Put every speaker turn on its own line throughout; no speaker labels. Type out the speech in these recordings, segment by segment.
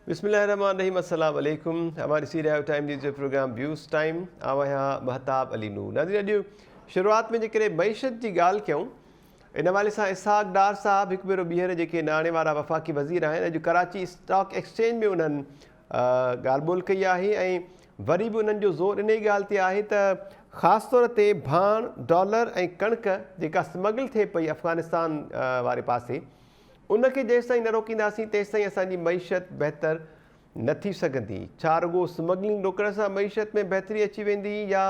बिस्मिल्लाहिर्रहमानिर्रहीम, अस्सलाम वालेकुम। हमारी सी रहा टाइम जी प्रोग्राम व्यूज़ टाइम आवां महताब अली नूर नाज़रीन। अॼु शुरूआत में जेकॾहिं मईशत जी ॻाल्हि कयूं, इन हवाले सां इसहाक़ डार साहब हिकु भेरो ॿीहर जेके नाणे वारा वफ़ाक़ी वज़ीर आहिनि, अॼु कराची स्टॉक एक्सचेंज में उन्हनि ॻाल्हि ॿोल कई आहे ऐं वरी बि उन्हनि जो ज़ोर इन ई ॻाल्हि ते आहे त ख़ासि तौर ते भाण, डॉलर ऐं कणिक जेका स्मगल थिए पई अफ़गानिस्तान वारे पासे, उनखे जेसि ताईं न रोकींदासीं तेसि ताईं असांजी मईशत बहितर न थी सघंदी। छा रुॻो स्मगलिंग रोकण सां मईशत में बहितरी अची वेंदी, या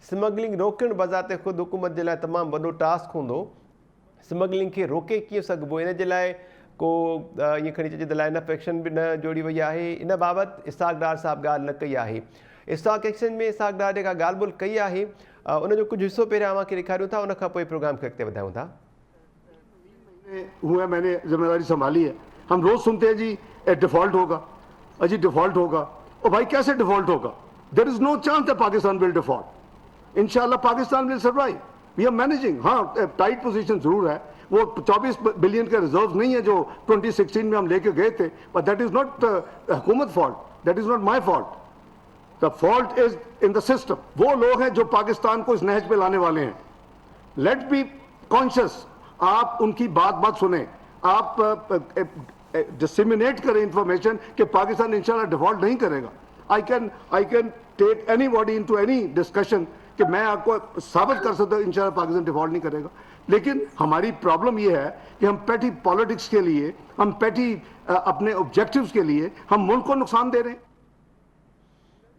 स्मगलिंग रोकणु बज़ाते ख़ुदि हुकूमत जे लाइ तमामु वॾो टास्क हूंदो? स्मगलिंग खे रोके कीअं सघिबो, इन जे लाइ को ईअं खणी चइजे त लाइन ऑफ एक्शन बि न जोड़ी वई आहे? इन बाबति इसहाक़ डार साहब ॻाल्हि न कई आहे। स्टॉक एक्सचेंज में इसहाक़ डार जेका ॻाल्हि ॿोल कई आहे, उनजो कुझु हिसो पहिरियां अव्हांखे ॾेखारियूं था, उनखां पोइ प्रोग्राम खे अॻिते वधायूं था।
हुआ मैंने जिम्मेदारी संभाली है। हम रोज सुनते हैं जी डिफॉल्ट होगा, अजी डिफॉल्ट होगा। और भाई कैसे डिफॉल्ट होगा? There is no chance that Pakistan will default. इंशाल्लाह Pakistan will survive. We are managing. हाँ, टाइट पोजीशन जरूर है। वो 24 बिलियन के रिजर्व नहीं है जो 2016 में हम लेके गए थे, बट दैट इज नॉट हुकूमत fault, that is not my fault. The fault is in the system. वो लोग हैं जो पाकिस्तान को इस नहज पे लाने वाले हैं। Let be conscious. आप उनकी बात सुने, आप डिसेमिनेट करें इंफॉर्मेशन कि पाकिस्तान इंशाल्लाह डिफॉल्ट नहीं करेगा। I can take anybody into any discussion कि मैं आपको साबित कर सकता हूं इंशाल्लाह पाकिस्तान डिफॉल्ट नहीं करेगा। लेकिन हमारी प्रॉब्लम यह है कि हम पेटी पॉलिटिक्स के लिए, हम पेटी अपने ऑब्जेक्टिव्स के लिए हम मुल्क को नुकसान दे रहे हैं।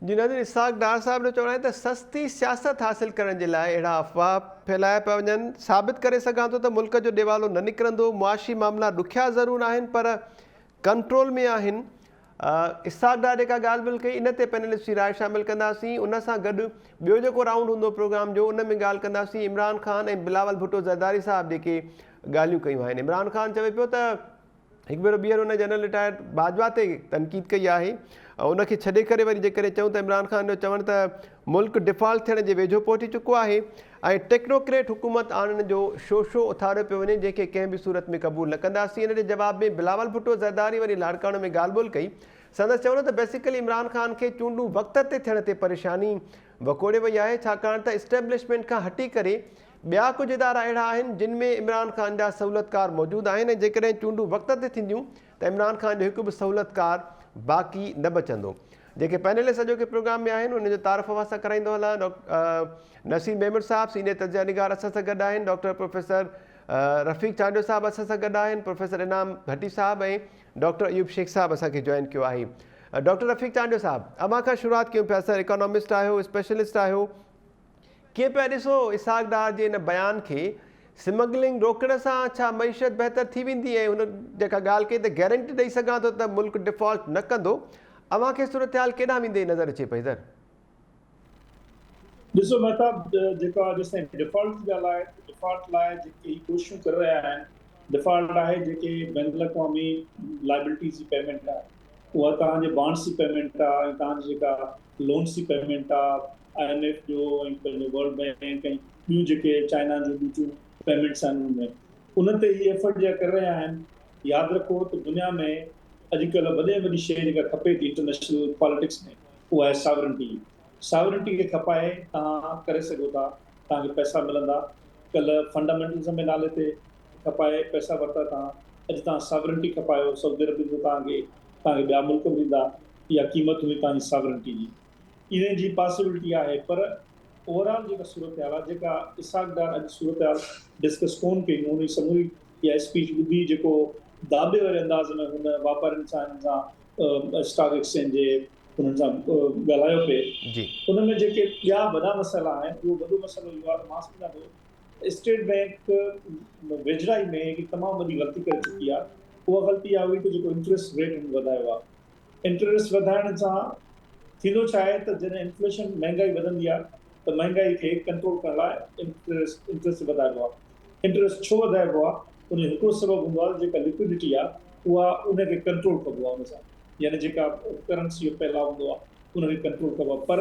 जी नाज़रीन, इसहाक़ डार साहब ने चवणो आहे त सस्ती सियासत हासिल करण जे लाइ अहिड़ा अफ़वाह फैलाए पिया वञनि। साबित करे सघां थो त मुल्क जो ॾेवालो न निकिरंदो। मुआशी मामला ॾुखिया ज़रूरु आहिनि पर कंट्रोल में आहिनि। इसहाक़ डार जेका ॻाल्हि ॿोल कई, इन ते पैनलिस्ट जी राय शामिल कंदासीं। उन सां गॾु ॿियो जेको राउंड हूंदो प्रोग्राम जो, उन में ॻाल्हि कंदासीं इमरान ख़ान ऐं बिलावल भुट्टो ज़रदारी साहब जेके ॻाल्हियूं कयूं आहिनि। इमरान ख़ान चवे पियो त हिकु भेरो ॿीहर हुन जनरल रिटायर्ड बाजवा ते तनक़ीद कई आहे। उनखे छॾे करे वरी जेकॾहिं चऊं त इमरान ख़ान जो चवणु त मुल्क डिफॉल्ट थियण जे वेझो पहुची चुको आहे ऐं टेक्नोक्रेट हुकूमत आणण जो शोशो उथारियो पियो वञे, जंहिंखे कंहिं बि सूरत में क़बूल न कंदासीं। इन जे जवाब में बिलावल भुट्टो ज़रदारी वरी लाड़काणे में ॻाल्हि ॿोल कई। संदसि चवणो त बेसिकली इमरान ख़ान खे चूंडूं वक़्त ते थियण ते परेशानी वकोड़े वई आहे, छाकाणि त इस्टेब्लिशमेंट खां हटी करे ॿिया कुझु इदारा अहिड़ा आहिनि जिन में इमरान ख़ान जा सहूलियतकार मौजूदु आहिनि, ऐं जेकॾहिं चूंडूं वक़्त ते थींदियूं त इमरान ख़ान जो हिकु बि सहूलियतकार बाक़ी न बचंदो। जेके पैनलिस्ट अॼोके प्रोग्राम में आहिनि उनजो तारीफ़ असां कराईंदो हलां। नसीम मेमर साहब सीनियर तजिया निगार असां सां गॾु आहिनि। डॉक्टर प्रोफेसर रफ़ीक चांडियो साहब असां सां गॾु आहिनि। प्रोफेसर इनाम भट्टी साहब ऐं डॉक्टर अयूब शेख साहब असांखे जॉइन कयो आहे। डॉक्टर रफ़ीक चांडियो साहब, अव्हां खां शुरूआत कयूं पिया। सर, इकोनॉमिस्ट आहियो, स्पेशलिस्ट आहियो, कीअं पिया ॾिसो इसहाक़ डार जे इन बयान खे? स्मगलिंग रोकण सां छा मईशत बहितर थी वेंदी? ऐं हुन जेका ॻाल्हि कई त गारंटी ॾेई सघां थो त मुल्क डिफॉल्ट न कंदो, अव्हांखे सूरत हाल केॾांहुं वेंदे नज़र अचे पई? सर
ॾिसो महताब, जेका जेसिताईं डिफॉल्ट जी ॻाल्हि आहे, डिफॉल्ट लाइ जेके कोशिशूं करे रहिया आहिनि, डिफॉल्ट आहे जेके बैन अल-अक़वामी लाइबिलिटीज़ जी पेमेंट आहे, उहा तव्हांजे बॉन्ड्स जी पेमेंट आहे, ऐं तव्हांजी जेका लोन्स जी पेमेंट आहे, IMF जो ऐं पंहिंजो वर्ल्ड बैंक ऐं ॿियूं जेके चाइना जूं ॿियूं पेमेंट्स आहिनि उनमें, उन ते इहे एफर्ट जेका करे रहिया आहिनि। यादि रखो त दुनिया में अॼुकल्ह वॾे में वॾी शइ जेका खपे थी इंटरनेशनल पॉलिटिक्स में, उहा आहे सॉवरेंटी। सॉवरेंटी खे खपाए तव्हां करे सघो था, तव्हांखे पैसा मिलंदा। कल्ह फंडामेंटलिज़म जे नाले ते खपाए पैसा वरिता तव्हां, अॼु तव्हां सॉवरेंटी खपायो, सऊदी अरब जो तव्हांखे ॿिया मुल्क बि ॾींदा, इहा क़ीमत हुई तव्हांजी सॉवरेंटी जी। इन जी पॉसिबिलिटी आहे, पर ओवरऑल जेका सूरत हाल आहे, जेका इसहाक़ डार अॼु सूरत हाल डिस्कस कोन कयूं, उन समूरी इहा स्पीच ॿुधी जेको दाबे वारे अंदाज़ में हुन वापारियुनि सां, हिन सां स्टॉक एक्सचेंज जे हुननि सां ॻाल्हायो पिए, हुन में जेके ॿिया वॾा मसइला आहिनि, उहो वॾो मसइलो इहो आहे त मां सम्झां थो स्टेट बैंक वेझड़ाई में हिकु तमामु वॾी ग़लती करे चुकी आहे। उहा ग़लती इहा हुई त जेको इंट्रस्ट रेट हुन वधायो आहे। इंट्रस्ट वधाइण सां थींदो छा आहे त जॾहिं इन्फ्लेशन, महांगाई वधंदी आहे त महांगाई खे कंट्रोल करण लाइ इंट्रस्ट वधाइबो आहे। इंट्रस्ट छो वधाइबो आहे? उन जो हिकिड़ो सबबु हूंदो आहे जेका लिक्विडिटी आहे उहा उनखे कंट्रोल कबो आहे उन सां, यानी जेका करंसी जो फैलाव हूंदो आहे उनखे कंट्रोल कबो आहे। पर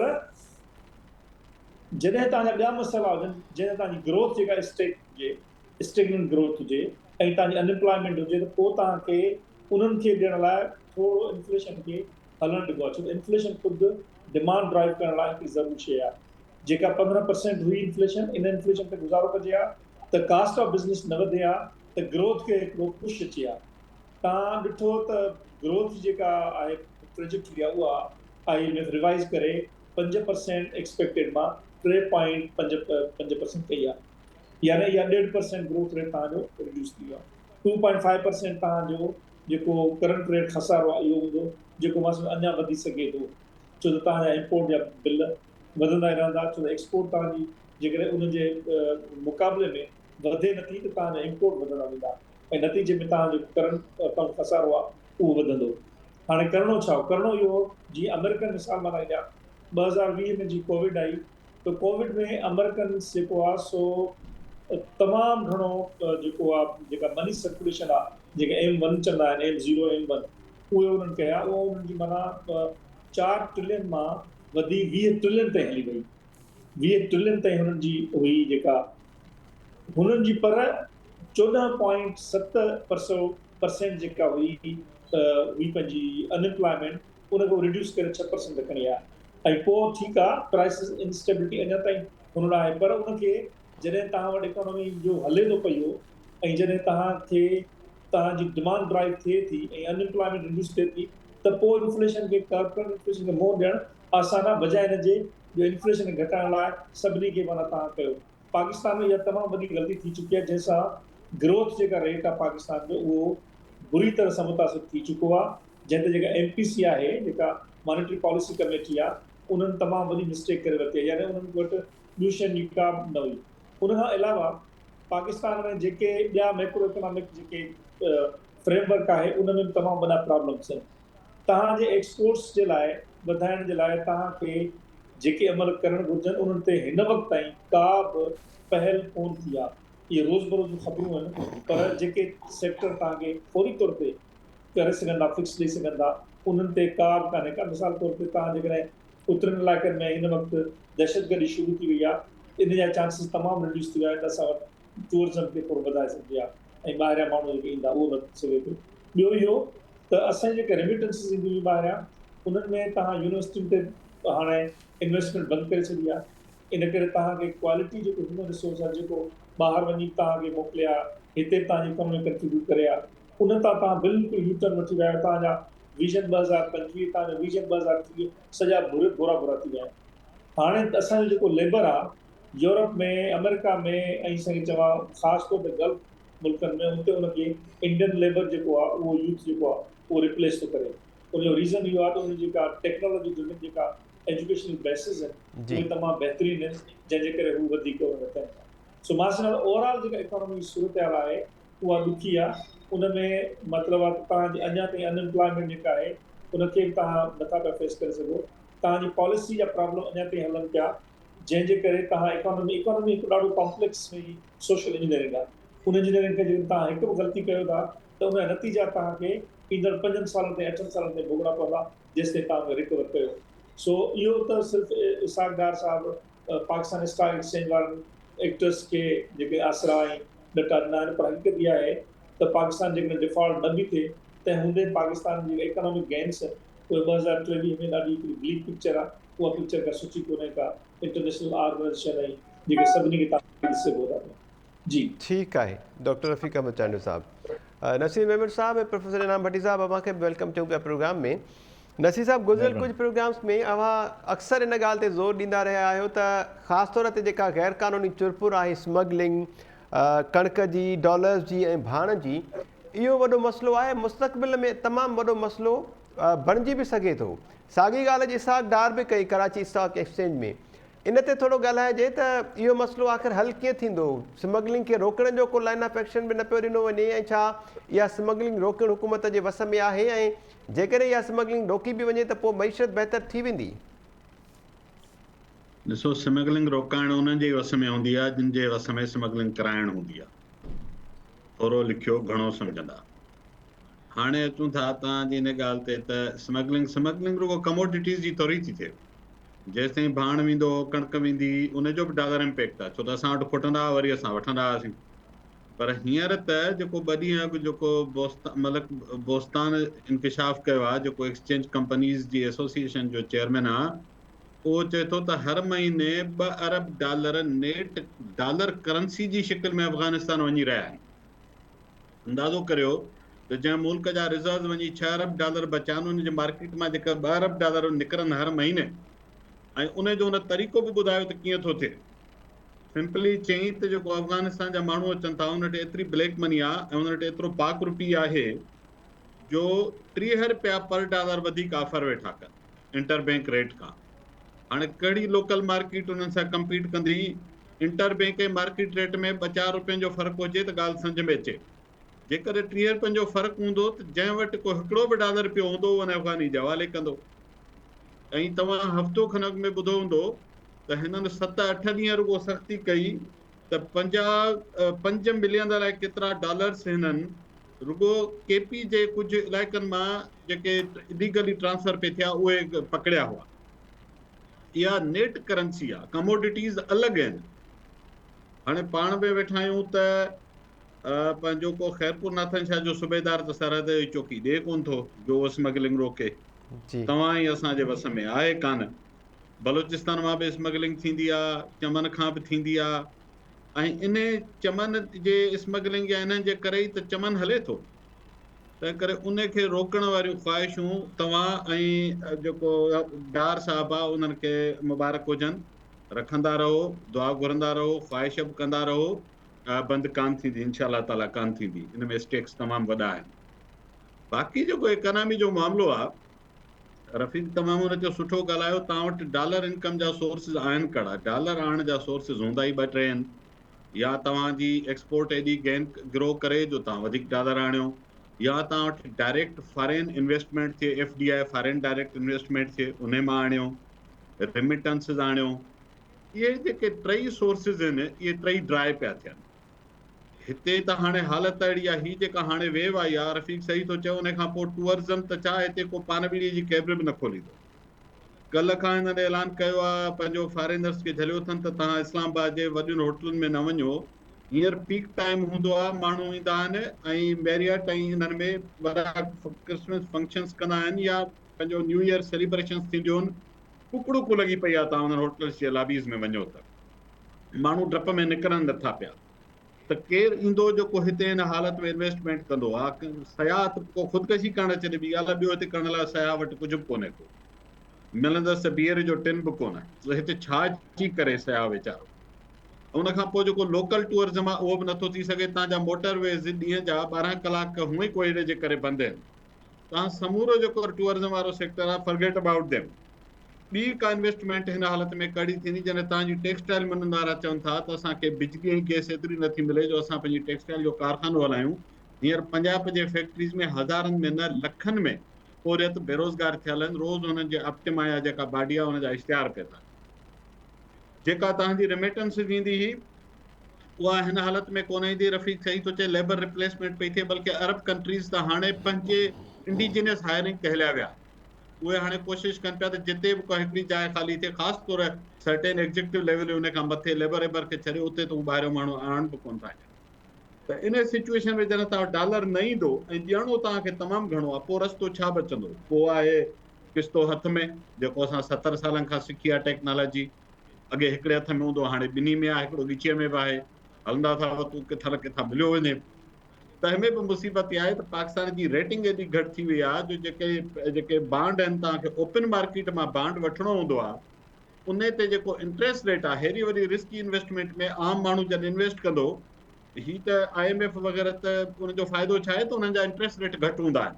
जॾहिं तव्हांजा ॿिया मसइला हुजनि, जॾहिं तव्हांजी ग्रोथ जेका स्टेगनेंट ग्रोथ हुजे ऐं तव्हांजी अनएम्प्लॉयमेंट हुजे, त पोइ तव्हांखे उन्हनि खे ॾियण लाइ थोरो इन्फ्लेशन खे हलणु ॾिबो आहे, छो त इन्फ्लेशन ख़ुदि डिमांड ड्राइव करण लाइ हिकु ज़रूरी शइ आहे। जेका 15% हुई इन्फ्लेशन, इन इन्फ्लेशन ते गुज़ारो कजे आहे त कास्ट ऑफ बिज़नेस न वधे आहे, त ग्रोथ खे हिकिड़ो पुश अचे आहे। तव्हां ॾिठो त ग्रोथ जेका आहे ट्रेजेक्टरी आहे उहा IMF रिवाइज़ करे 5% एक्सपेक्टेड मां 3.5% कई आहे, यानी इहा 1.5% ग्रोथ रेट तव्हांजो रिड्यूस थी वियो आहे। 2.5% तव्हांजो जेको करंट रेट खसारो आहे इहो हूंदो, जेको मां अञा वधी सघे थो, छो त तव्हांजा इम्पोर्ट जा बिल वधंदा ई रहंदा, छो त एक्सपोर्ट तव्हांजी जेकॾहिं उनजे मुक़ाबले में वधे नथी त तव्हांजा इम्पोर्ट वधंदा वेंदा ऐं नतीजे में तव्हांजो करंट अकाउंट खसारो आहे उहो वधंदो। हाणे करिणो छा? करिणो इहो, जीअं अमेरिकन मिसाल मां ॾियां, 2020 में जी कोविड आई, त कोविड में अमेरिकन जेको आहे सो तमामु घणो जेको आहे जेका मनी सर्कुलेशन आहे, जेके M1 चवंदा आहिनि, M0 M1, उहे उन्हनि कया। उहो उन्हनि जी माना 4 ट्रिलियन मां वधी 20 ट्रिलियन ताईं हली वई। 20 ट्रिलियन ताईं हुननि जी हुई जेका हुननि जी, पर 14.7% जेका हुई पंहिंजी अनएम्प्लॉयमेंट, उनखे रिड्यूस करे 6% रखणी आहे। ऐं पोइ ठीकु आहे, प्राइसिस इंस्टेबिलिटी अञा ताईं हुन आहे, पर उनखे जॾहिं तव्हां वटि इकोनॉमी जो हले थो पियो ऐं जॾहिं तव्हांजी डिमांड ड्राइव थिए थी ऐं अनएम्प्लॉयमेंट रिड्यूस थिए थी, त पोइ इन्फ्लेशन खे इन्फ्लेशन खे मोड़ ॾियणु आसान आहे, बजाए हिनजे जो इन्फ्लेशन खे घटाइण लाइ सभिनी खे माना तव्हां कयो। पाकिस्तान में इहा तमामु वॾी ग़लती थी चुकी आहे, जंहिंसां ग्रोथ जेका रेट आहे पाकिस्तान जो उहो बुरी तरह सां मुतासिर थी चुको आहे, जंहिं ते जेका MPC आहे, जेका मॉनेटरी पॉलिसी कमेटी आहे, उन्हनि तमामु वॾी मिस्टेक करे वरिती आहे, यानी उन्हनि वटि ॿियूं जी का न हुई। उनखां अलावा पाकिस्तान में जेके ॿिया मैक्रो इकोनॉमिक जेके फ्रेमवर्क आहे, उन में बि तमामु वॾा प्रॉब्लम्स आहिनि। तव्हांजे एक्सपोर्ट्स जे लाइ वधाइण जे लाइ तव्हांखे जेके अमल करणु घुरिजनि, उन्हनि ते हिन वक़्त ताईं का बि पहल कोन थी आहे। इहे रोज़ बरोज़ जूं ख़बरूं आहिनि, पर जेके सेक्टर तव्हांखे फौरी तौर ते करे सघंदा, फिक्स ॾेई सघंदा, उन्हनि ते का बि कान्हे का। मिसाल तौर ते तव्हां जेकॾहिं उतरनि इलाइक़नि में हिन वक़्तु दहशतगर्दी शुरू थी वई आहे, इन जा चांसिस तमामु रिड्यूस थी विया आहिनि। असां वटि टूरिज़म खे थोरो वधाए सघिजे आहे ऐं ॿाहिरियां माण्हू जेके ईंदा उहो न थी सघे थो। ॿियो इहो त असांजी जेके रेमिटेंसिस ईंदियूं हुयूं ॿाहिरियां, उन्हनि में तव्हां यूनिवर्सिटियुनि ते हाणे इन्वेस्टमेंट बंदि करे छॾी आहे। इन करे तव्हांखे क्वालिटी जेको ह्यूमन रिसोर्स आहे, जेको ॿाहिरि वञी तव्हांखे मोकिलिया, हिते तव्हांजी इकोनॉमी कंट्रीब्यूट करे आहे, उन तां तव्हां बिल्कुलु यूटर्न वठी विया आहियो। तव्हांजा विजन 2025, तव्हांजो विजन 2030 सॼा बुरा थी विया आहिनि। हाणे असांजो जेको लेबर आहे, यूरोप में, अमेरिका में ऐं साईं चवां ख़ासि तौर ते गल्फ मुल्कनि में, उते उनखे इंडियन लेबर जेको आहे, उहो यूथ जेको आहे उहो रिप्लेस थो करे। उनजो रीज़न इहो आहे त उन जेका टेक्नोलॉजी ड्रिवन जेका एजुकेशनल बेसिस आहिनि, उहे तमामु बहितरीनु आहिनि, जंहिंजे करे हू वधीक थियनि था। सो मां सम्झां ओवरऑल जेका इकोनॉमी सूरत हाल आहे उहा ॾुखी आहे। उन में मतिलबु आहे त तव्हांजी अञा ताईं अनएम्प्लॉयमेंट जेका आहे उनखे बि तव्हां नथा पिया फेस करे सघो। तव्हांजी पॉलिसी जा प्रॉब्लम अञा ताईं हलनि पिया, जंहिंजे करे तव्हां इकोनॉमी हिकु ॾाढो कॉम्प्लेक्स सोशल इंजीनियरिंग आहे। उन इंजीनियरिंग खे जेकॾहिं तव्हां हिकु बि ग़लती कयो था त उन जा नतीजा तव्हांखे ईंदड़ 5 सालनि ते 8 सालनि ते भोगणा पवंदा, जेसिताईं तव्हां रिकवर कयो। सो इहो त सिर्फ़ु इसाक डार साहिबु पाकिस्तान स्टॉक एक्सचेंज वारनि एक्टर्स खे जेके आसरा ऐं डटा ॾिना आहिनि, पर हक़ीक़त इहा आहे त पाकिस्तान जेकॾहिं डिफॉल्ट न बि थिए तंहिं हूंदे पाकिस्तान जी इकोनॉमिक गेन्स उहे 2023 में ॾाढी हिकिड़ी ब्लीक पिक्चर आहे। उहा पिक्चर का सुठी कोन्हे का इंटरनेशनल ऑर्गनाइजेशन ऐं जेके सभिनी खे तव्हां ॾिसे सघो था। जी
ठीकु आहे डॉक्टर रफ़ीक अहमद चांडियो साहब, नसीर मेमन साहब ऐं प्रोफेसर इनाम भट्टी साहब, अव्हांखे वेलकम चऊं पिया प्रोग्राम में। नसीर साहब, गुज़िरियल कुझु प्रोग्राम्स में अव्हां अक्सर इन ॻाल्हि ते ज़ोर ॾींदा रहिया आहियो त ख़ासि तौर ते जेका गैर क़ानूनी चुरपुर आहे, स्मगलिंग, कणिक जी, डॉलर्स जी ऐं भाण जी, इहो वॾो मसइलो आहे, मुस्तक़बिल में तमामु वॾो मसइलो बणिजी बि सघे थो। साॻी ॻाल्हि अॼु इसाक डार बि कई कराची स्टॉक एक्सचेंज में। इन ते थोरो ॻाल्हाइजे त इहो मसइलो आख़िर हल कीअं थींदो? स्मगलिंग खे रोकण जो को लाइन ऑफ एक्शन बि न पियो ॾिनो वञे, ऐं छा इहा स्मगलिंग रोकणु हुकूमत जे वस में आहे? ऐं जेकॾहिं इहा स्मगलिंग रोकी बि वञे त पोइ मईशत बहितर थी वेंदी?
ॾिसो, स्मगलिंग रोकाइण उन्हनि जे वस में हूंदी आहे जिन जे वस में स्मगलिंग कराइण हूंदी आहे। थोरो लिखियो घणो सम्झंदा। हाणे अचूं था तव्हांजी हिन ॻाल्हि ते त स्मगलिंग रुगो कमोडिटीज़ जी तौर ई थी थिए। जेसिताईं भाण वेंदो, कणिक वेंदी, उनजो बि डॉलर इम्पैक्ट आहे, छो त असां वटि खुटंदा, वरी असां वठंदा हुआसीं। पर हींअर त जेको 2 ॾींहं अॻु जेको मतिलबु बोस्तान इंकिशाफ़ कयो आहे, जेको एक्सचेंज कंपनीज़ जी एसोसिएशन जो चेयरमैन आहे, उहो चए थो त हर महीने $2 अरब नेट डॉलर करंसी जी शिकिल में अफ़गानिस्तान वञी रहिया आहिनि। अंदाज़ो करियो त जंहिं मुल्क जा रिज़र्व वञी $6 अरब बचिया आहिनि, उन जे मार्केट मां जेका $2 अरब निकिरनि हर महीने, ऐं उन जो उन तरीक़ो बि ॿुधायो त कीअं थो थिए। सिंपली चई त जेको अफ़गानिस्तान जा माण्हू अचनि था, उन वटि एतिरी ब्लैक मनी आहे ऐं उन वटि एतिरो पाक रुपी आहे जो $30 पर डॉलर वधीक ऑफर वेठा कनि इंटरबैंक रेट खां। हाणे कहिड़ी लोकल मार्केट उन्हनि सां कम्पीट कंदी? इंटरबैंक ऐं मार्केट रेट में $4 जो फ़र्क़ु हुजे त ॻाल्हि सम्झ में अचे। जेकॾहिं $30 जो फ़र्क़ु हूंदो त जंहिं वटि को हिकिड़ो बि डॉलर पियो हूंदो उन अफ़गानी जे हवाले कंदो। ऐं तव्हां हफ़्तो खनि अॻु में ॿुधो हूंदो त हिननि 7-8 ॾींहं रुॻो सख़्ती कई त 5 मिलियन लाइ केतिरा डॉलर्स हिननि रुॻो केपी जे कुझु इलाइक़नि मां जेके इलीगली ट्रांसफर पे थिया उहे पकड़िया हुआ। इहा नेट करंसी आहे, कमोडिटीज़ अलॻि आहिनि। हाणे पाण में वेठा आहियूं त पंहिंजो को ख़ैरपुर नाथन शाह जो सूबेदार त सरहद जी चौकी ॾे कोन थो जो स्मगलिंग रोके। तव्हां ई असांजे वस में आहे कान। बलोचिस्तान मां बि स्मगलिंग थींदी आहे, चमन खां बि थींदी आहे, ऐं इन चमन जे स्मगलिंग या इन्हनि जे करे ई त चमन हले थो। तंहिं करे उन खे रोकण वारियूं ख़्वाहिशूं तव्हां ऐं जेको डार साहब आहे उन्हनि खे मुबारक हुजनि, रखंदा रहो, दुआ घुरंदा रहो, ख़्वाहिश बि कंदा रहो। बंदि कान थींदी, इंशाअल्लाह ताला कान थींदी। इन में स्टेक्स तमामु वॾा आहिनि। बाक़ी जेको इकोनॉमी जो मामिलो आहे, रफ़ीक तमामु उन जो सुठो ॻाल्हायो। तव्हां वटि डॉलर इनकम जा सोर्सिस आहिनि कहिड़ा? डॉलर आणण जा सोर्सिस हूंदा ई 2-3 आहिनि। या तव्हांजी एक्सपोर्ट एॾी गेन ग्रो करे जो तव्हां वधीक डॉलर आणियो, या तव्हां वटि डायरेक्ट फॉरेन इन्वेस्टमेंट थिए, FDI फॉरेन डायरेक्ट इन्वेस्टमेंट थिए, उन मां आणियो, रेमिटेंसिस आणियो। इहे जेके 3 सोर्सिस आहिनि, इहे 3 ड्राई पिया थियनि। हिते त हाणे हालत अहिड़ी आहे, हीअ जेका हाणे वेव आई आहे, रफ़ीक सही थो चओ, उन खां पोइ टूरिज़म त छा हिते को पान ॿीड़ी जी कैब बि न खोलींदो। कल्ह खां हिननि ऐलान कयो आहे, पंहिंजो फॉरेनर्स खे झलियो अथनि त तव्हां इस्लामाबाद जे वॾियुनि होटलुनि में न वञो। हींअर पीक टाइम हूंदो आहे, माण्हू ईंदा आहिनि ऐं मैरियट ऐं हिननि में वॾा क्रिसमस फंक्शन्स कंदा आहिनि या पंहिंजो न्यू ईयर सेलिब्रेशन्स थींदियूं आहिनि। कुकड़ुक लॻी पई आहे, तव्हां हुननि होटल्स जे लॉबीज़ में वञो त माण्हू डप में निकिरनि नथा पिया। त केरु ईंदो जेको हिते हिन हालत में इन्वेस्टमेंट कंदो आहे? सयाह को ख़ुदकशी करणु अचे ॿी ॻाल्हि आहे, ॿियो हिते करण लाइ सयाह वटि कुझु बि कोन्हे को, मिलंदसि बीयर जो टिन बि कोन। त हिते छा अची करे सयाह वीचारो? उन खां पोइ जेको लोकल टूरिज़म आहे उहो बि नथो थी सघे। तव्हांजा मोटरवेज़ ॾींहं जा 12 कलाक हूअं ई कोयड़े जे करे बंदि आहिनि। तव्हां समूरो जेको टूरिज़म वारो सेक्टर आहे, फॉरगेट अबाउट देम। ॿी का इन्वेस्टमेंट हिन हालत में कड़ी थींदी? जॾहिं तव्हांजी टेक्सटाइल मिलनि वारा चवनि था त असांखे बिजली ऐं गैस एतिरी नथी मिले जो असां पंहिंजी टेक्सटाइल जो कारखानो हलायूं। हींअर पंजाब जे फैक्ट्रीज़ में हज़ारनि में न लखनि में ओरियत बेरोज़गार थियल आहिनि। रोज़ हुननि जे अप्टिमा या जेका बाडी आहे हुनजा इश्तिहार पिया था। जेका तव्हांजी रेमिटेंस ईंदी हुई उहा हिन हालत में कोन ईंदी। रफ़ीक सही थो चए, लेबर रिप्लेसमेंट पई थिए, बल्कि अरब कंट्रीज़ त हाणे पंहिंजे इंडिजिनियस हायरिंग ते हलिया विया। उहे हाणे कोशिशि कनि पिया त जिते बि को हिकिड़ी जाइ ख़ाली थिए, ख़ासि तौर सर्टेन एग्जीक्यूटिव लेवल उन खां मथे लेबर खे छॾियो, उते त उहो ॿाहिरियों माण्हू आणण बि कोन था चाहिनि। त इन सिचुएशन में जॾहिं तव्हां डॉलर न ईंदो ऐं ॾियणो तव्हांखे तमामु घणो आहे, पोइ रस्तो छा बचंदो? पोइ आहे किस्तो हथ में, जेको असां 70 सालनि खां सिखी आहे टेक्नोलॉजी। अॻे हिकिड़े हथ में हूंदो, हाणे ॿिन्ही में आहे, हिकिड़ो विच में बि आहे, हलंदा था वक़्तु किथां न किथां मिलियो वञे। त हिन में बि मुसीबत इहा आहे त पाकिस्तान जी रेटिंग एॾी घटि थी वई आहे जो जेके बांड आहिनि, तव्हांखे ओपन मार्केट मां बांड वठिणो हूंदो आहे, उन ते जेको इंट्रेस्ट रेट आहे, हेॾी वॾी रिस्की इन्वेस्टमेंट में आम माण्हू जॾहिं इन्वेस्ट कंदो, ही त IMF वग़ैरह त उनजो फ़ाइदो छा आहे त उन्हनि जा इंट्रेस्ट रेट घटि हूंदा आहिनि,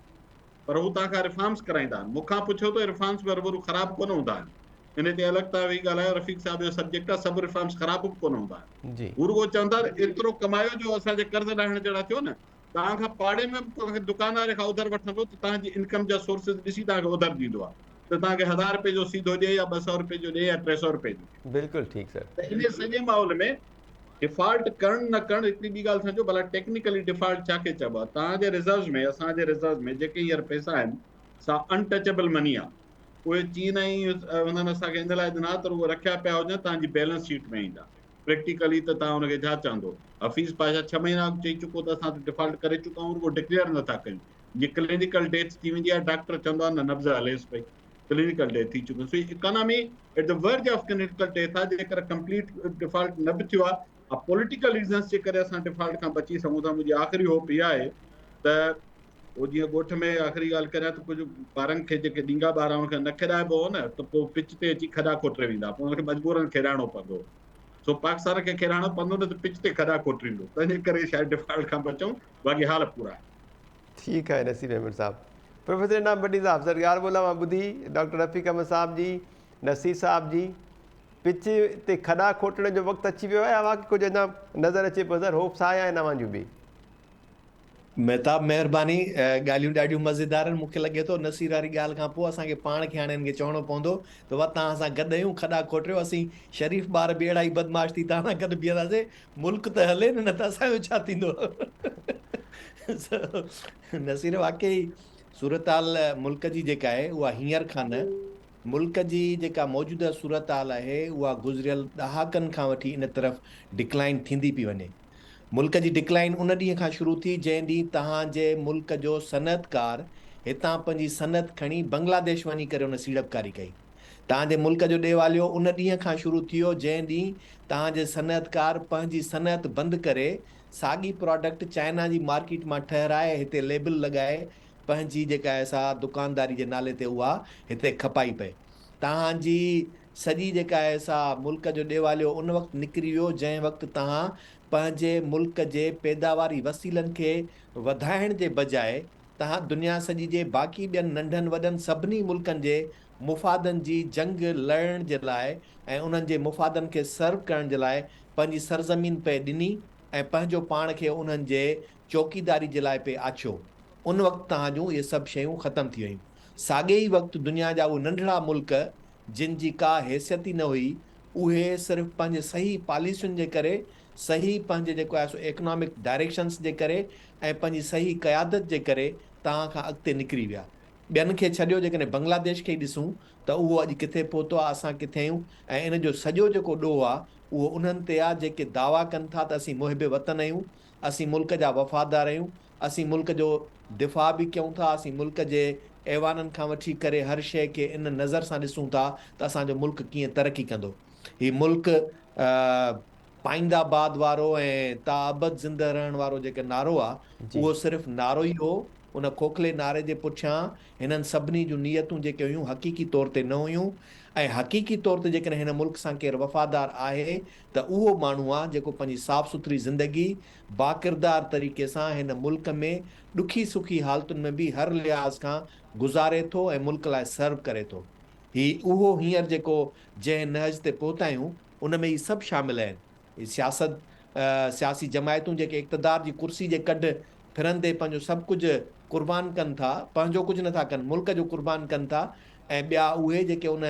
पर हू तव्हांखां रिफॉर्म्स कराईंदा आहिनि। मूंखां पुछो त रिफॉर्म्स बराबरि ख़राबु कोन हूंदा आहिनि। इन ते अलॻि तव्हां वेही ॻाल्हायो, रफ़ीक साहिब जो सब्जेक्ट आहे, सभु रिफॉर्म्स ख़राबु बि कोन हूंदा आहिनि। हू रुॻो चवंदा एतिरो कमायो जो असांजे कर्ज़ लाहिण जहिड़ा थियो न। तव्हांखां पाड़े में दुकानदार खां उधर वठंदो त तव्हांजी इनकम जा सोर्सिस ॾिसी तव्हांखे उधर ॾींदो आहे, त तव्हांखे 1000 रुपए जो सीधो ॾिए या 200 रुपए जो ॾिए या 300 रुपए जो।
बिल्कुलु ठीकु सर।
त इन सॼे माहौल में डिफॉल्ट करणु न करणु हिकिड़ी ॿी ॻाल्हि सम्झो, भला टेक्निकली डिफॉल्ट छा खे चइबो आहे? तव्हांजे रिज़र्व में, असांजे रिज़र्व में जेके हींअर पैसा आहिनि, सा अनटचेबल मनी आहे। उहे चीन ऐं हुननि असांखे इन लाइ ॾिना त उहे रखिया पिया हुजनि, तव्हांजी बैलेंस शीट में ईंदा। प्रैक्टिकली त तव्हां हुनखे छा चवंदो? हफ़ीज़ पाशा 6 महीना चई चुको त असां डिफॉल्ट करे चुका आहियूं, रुगो डिक्लेयर नथा कयूं। जीअं क्लिनिकल डेथ थी वेंदी आहे, डॉक्टर चवंदो आहे न नब्ज़ हलेसि पई, क्लिनिकल डेथ थी चुकी। So economy at the verge of clinical death आहे, जेकर कंप्लीट डिफॉल्ट न बि थियो आहे, पॉलिटिकल रीज़न्स जे करे असां डिफॉल्ट खां बची सघूं था। मुंहिंजी आख़िरी होप इहा आहे त उहो जीअं ॻोठ में आख़िरी ॻाल्हि करियां त कुझु ॿारनि खे जेके ॾींगा ॿार हुनखे न खेॾाइबो हो न, त पोइ पिच ते अची खॾा खोटरे वेंदा, पोइ हुनखे मजबूरन खेॾाइणो पवंदो। सो पाकिस्तान खे खेॾाइणो पवंदो न त पिच ते खॾा खोटींदो, तंहिंजे करे शायदि डिफॉल्ट खां बचूं, बाक़ी हाल पूरा आहे।
ठीकु आहे नसीर अहमद साहब। प्रोफेसर इनाम भट्टी साहब, सर ॻाल्हि ॿोला मां ॿुधी डॉक्टर रफ़ीक अहमद साहब जी, नसीर साहब जी, पिच ते खॾा खोटण जो वक़्तु अची वियो आहे या वाक़ई कुझु अञा नज़र अचे पियो? सर होप्स आहे या नवां जूं बि?
मेहताब महिरबानी, ॻाल्हियूं ॾाढियूं मज़ेदार आहिनि। मूंखे लॻे थो नसीर वारी ॻाल्हि खां पोइ असांखे पाण खे हाणे हिन खे चवणो पवंदो त वा तव्हां सां गॾु आहियूं, खॾा खोटियो। असीं शरीफ़ ॿार बि अहिड़ा ई बदमाश थी तव्हां सां गॾु बीहंदासीं, मुल्क त हले न त असांजो छा थींदो? नसीर, वाक़ई सूरत हाल मुल्क जी जेका आहे उहा हींअर खां न, मुल्क जी जेका मौजूदा सूरत हाल आहे उहा गुज़िरियल ॾहाकनि खां वठी इन तरफ़ डिक्लाइन थींदी पई वञे। मुल्क जी डिक्लाइन उन ॾींहं खां शुरू थी जंहिं ॾींहुं तव्हांजे मुल्क जो सनअतकार हितां पंहिंजी सनअत खणी बांग्लादेश वञी करे उन सीड़पकारी कई। तव्हांजे मुल्क जो ॾेवालियो उन ॾींहं खां शुरू थी वियो जंहिं ॾींहुं तव्हांजे सनअतकार पंहिंजी सनअत बंदि करे साॻी प्रोडक्ट चाइना जी मार्केट मां ठहिराए हिते लेबल लॻाए पंहिंजी जेका आहे सा दुकानदारी जे नाले ते उहा हिते खपाई पए। तव्हांजी सॼी जेका आहे सा मुल्क जो ॾेवालियो उन वक़्तु निकिरी वियो जंहिं वक़्तु तव्हां पंहिंजे मुल्क जे पैदावारी वसीलनि खे वधाइण जे बजाए तव्हां दुनिया सॼी जे बाक़ी ॿियनि नंढनि वॾनि सभिनी मुल्कनि जे मुफ़ादनि जी जंग लड़ण जे लाइ ऐं उन्हनि जे मुफ़ादनि खे सर्व करण जे लाइ पंहिंजी सरज़मीन पे ॾिनी ऐं पंहिंजो पाण खे उन्हनि जे चौकीदारी जे लाइ पे आछियो। उन वक़्तु तव्हां जूं इहे सभु शयूं ख़तमु थी वियूं। साॻे ई वक़्तु दुनिया जा उहे नंढड़ा मुल्क जिन जी का हैसियत ई न हुई, उहे सिर्फ़ु पंहिंजे सही पॉलिसियुनि जे करे, सही पंहिंजे जेको आहे सो इकनॉमिक डायरेक्शन्स जे करे ऐं पंहिंजी सही क़यादत जे करे तव्हां खां अॻिते निकिरी विया। ॿियनि खे छॾियो, जेकॾहिं बांग्लादेश खे ई ॾिसूं त उहो अॼु किथे पहुतो आहे, असां किथे आहियूं। ऐं इन जो सॼो जेको ॾोह आहे उहो उन्हनि ते आहे जेके दावा कनि था त असीं मुहिब वतन आहियूं, असीं मुल्क जा वफ़ादार आहियूं, असीं मुल्क जो दिफ़ा बि कयूं था, असीं मुल्क जे ऐवाननि खां वठी करे हर शइ खे इन नज़र सां ॾिसूं था त असांजो मुल्क कीअं तरक़ी कंदो। हीउ मुल्क पाईंदाबाद वारो ऐं ताबद ज़िंदह रहण वारो जेको नारो आहे उहो सिर्फ़ु नारो ई हो। उन खोखले नारे जे पुठियां हिननि सभिनी जूं नीयतूं जेके हुयूं हक़ीक़ी तौर ते न हुयूं। ऐं हक़ीक़ी तौर ते जेकॾहिं हिन मुल्क सां केरु वफ़ादार आहे त उहो माण्हू आहे जेको पंहिंजी साफ़ सुथरी ज़िंदगी बाकिरदार तरीक़े सां हिन मुल्क में ॾुखी सुखी हालतुनि में बि हर लिहाज़ खां गुज़ारे थो ऐं मुल्क लाइ सर्व करे थो। हीउ उहो हींअर जेको जंहिं नहज ते पहुता आहियूं उन में इहे सभु शामिल आहिनि। सियासत सियासी जमायतूं जेके इक़्तिदार जी कुर्सी जे कढ फिरंदे पंहिंजो सभु कुझु क़ुर्बान कनि था, पंहिंजो कुझु नथा कनि, मुल्क जो क़ुर्बान कनि था। ऐं ॿिया उहे जेके उन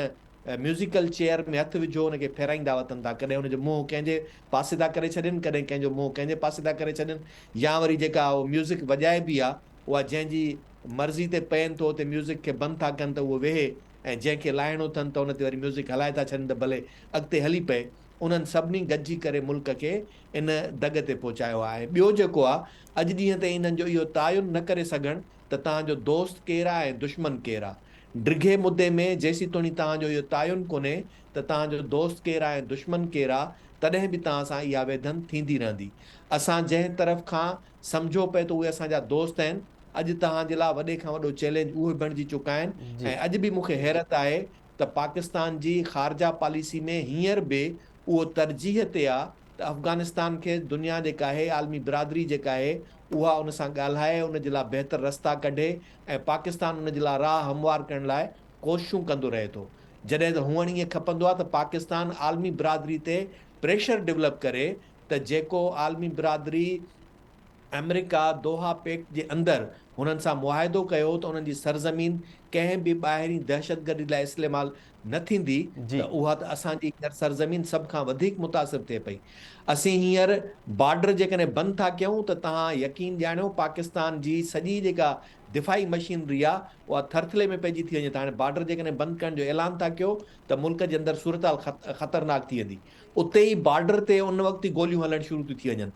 म्यूज़िकल चेयर में हथु विझो उनखे फेराईंदा वतनि था, कॾहिं उनजो मुंहुं कंहिंजे पासे था करे छॾनि, कॾहिं कंहिंजो मुंहुं कंहिंजे पासे था करे छॾनि, या वरी जेका उहो म्यूज़िक वॼाए बि आहे उहा जंहिंजी मर्ज़ी ते पइनि थो ते म्यूज़िक खे बंदि था कनि त उहो वेहे, ऐं जंहिंखे लाहिणो अथनि त उन ते वरी म्यूज़िक हलाए था छॾनि त भले अॻिते हली पए। उन्हनि सभिनी गॾिजी करे मुल्क खे इन दग ते पहुचायो आहे। ॿियो जेको आहे अॼु ॾींहं ते इन्हनि जो इहो तयन न करे सघनि त तव्हांजो दोस्त केरु आहे ऐं दुश्मन केरु आहे। डिघे मुद्दे में जेसीं ताईं तव्हांजो इहो तयन कोन्हे त तव्हांजो दोस्त केरु आहे ऐं दुश्मन केरु आहे, तॾहिं बि तव्हां सां इहा वेधन थींदी रहंदी। असां जंहिं तरफ़ खां सम्झो पए त उहे असांजा दोस्त आहिनि, अॼु तव्हांजे लाइ वॾे खां वॾो चैलेंज उहे बणिजी चुका आहिनि। ऐं अॼु बि मूंखे हैरत आहे त पाकिस्तान जी ख़ारजा पॉलिसी में हींअर बि उहो तरजीह ते आहे त अफ़गानिस्तान खे दुनिया जेका आहे आलमी बिरादरी जेका आहे उहा उन सां ॻाल्हाए, उन जे लाइ बहितर रस्ता कढे ऐं पाकिस्तान उन जे लाइ राह हमवार करण लाइ कोशिशूं कंदो रहे थो। जॾहिं त हुअण ईअं खपंदो आहे त पाकिस्तान आलमी बिरादरी ते प्रेशर डेवलप करे त जेको आलमी बिरादरी अमेरिका दोहा पैक्ट जे अंदरि हुननि सां मुआहिदो कयो त उन्हनि जी सरज़मीन कंहिं बि ॿाहिरीं दहशतगर्दी लाइ इस्तेमालु न थींदी, त उहा त असांजी हींअर सरज़मीन सभ खां वधीक मुतासिर थिए पई। असीं हींअर बॉर्डर जेकॾहिं बंदि था कयूं त तव्हां यकीन ॼाणियो पाकिस्तान जी सॼी जेका दिफ़ाई मशीनरी आहे उहा थरथले में पइजी थी वञे। त हाणे बॉर्डर जेकॾहिं बंदि करण जो ऐलान था कयो त मुल्क जे अंदरि सूरताल ख़तरनाक थी वेंदी। उते ई बॉर्डर ते उन वक़्तु ई गोलियूं हलणु शुरू थियूं थी वञनि।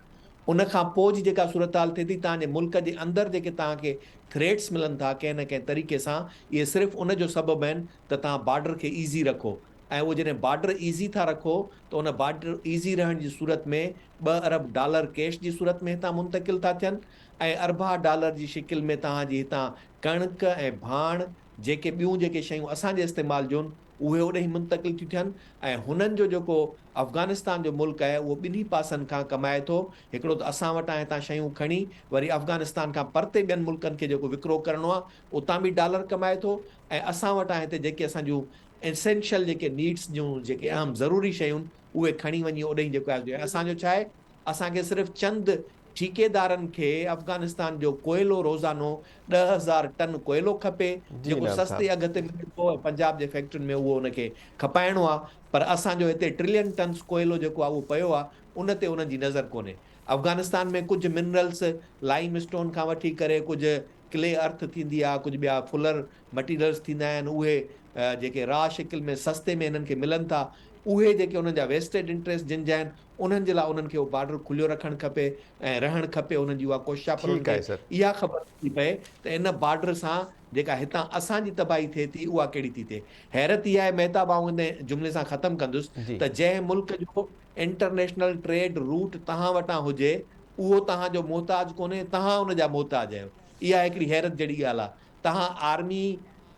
उन खां पोइ जी जेका सूरताल थिए थी, तव्हांजे मुल्क जे अंदरि जेके तव्हांखे थ्रेट्स मिलनि था कंहिं न कंहिं तरीक़े सां, इहे सिर्फ़ु उन जो सबबु आहिनि त तव्हां बॉर्डर खे ईज़ी रखो। ऐं उहो जॾहिं बॉर्डर ईज़ी था रखो त उन बॉर्डर ईज़ी रहण जी सूरत में $2 अरब कैश जी सूरत में हितां मुंतकिल था थियनि ऐं $4 जी शिकिल में तव्हांजी हितां कणिक ऐं भाण जेके ॿियूं जेके शयूं असांजे इस्तेमाल जूं आहिनि उहे ओॾे ई मुंतकिल थियूं थियनि। ऐं हुननि जो जेको अफ़गानिस्तान जो मुल्क आहे उहो ॿिन्ही पासनि खां कमाए थो। हिकिड़ो त असां वटां हितां शयूं खणी वरी अफ़गानिस्तान खां परते ॿियनि मुल्कनि खे जेको विकिरो करिणो आहे उतां बि डॉलर कमाए थो। ऐं असां वटां हिते जेके असांजूं एसेंशियल जेके नीड्स जूं जेके अहम ज़रूरी शयूं उहे खणी वञी ओॾे ई जेको आहे असांजो छा आहे, असांखे सिर्फ़ु चंद ठेकेदारनि खे अफ़गानिस्तान जो कोयलो रोज़ानो 10,000 टन कोयलो खपे जेको
जनाब
सस्ते
साहब।
अघ ते मिले थो ऐं पंजाब जे फैक्ट्रियुनि में उहो उनखे खपाइणो आहे। पर असांजो हिते ट्रिलियन टन्स कोयलो जेको आहे उहो पियो आहे, उन ते उन्हनि जी नज़र कोन्हे। अफ़गानिस्तान में कुझु मिनरल्स लाइम स्टोन खां वठी करे कुझु क्ले अर्थ थींदी आहे, कुझु ॿिया फुलर मटीरियल्स थींदा आहिनि, उहे जेके रा शिकिल में सस्ते में हिननि खे मिलनि था, उहे जेके उन्हनि जा वेस्टेड इंट्रस्ट जिन जा आहिनि उन्हनि जे लाइ उन्हनि खे उहो बॉर्डर खुलियो रखणु खपे ऐं रहणु खपे। उन्हनि जी उहा कोशिशि आहे। पर
ठीकु आहे
उन्हनि
सर।
खे इहा ख़बर थी पए त इन बॉर्डर सां जेका हितां असांजी तबाही थिए थी उहा कहिड़ी थी थिए। हैरत इहा आहे महताब, आऊं इन जुमिले सां ख़तमु कंदुसि
जी।
त जंहिं मुल्क जो इंटरनेशनल ट्रेड रूट तव्हां वटां हुजे उहो तव्हांजो मोहताज कोन्हे, तव्हां उनजा मोहताज आहियो। इहा हिकिड़ी हैरत जहिड़ी ॻाल्हि आहे। तव्हां आर्मी,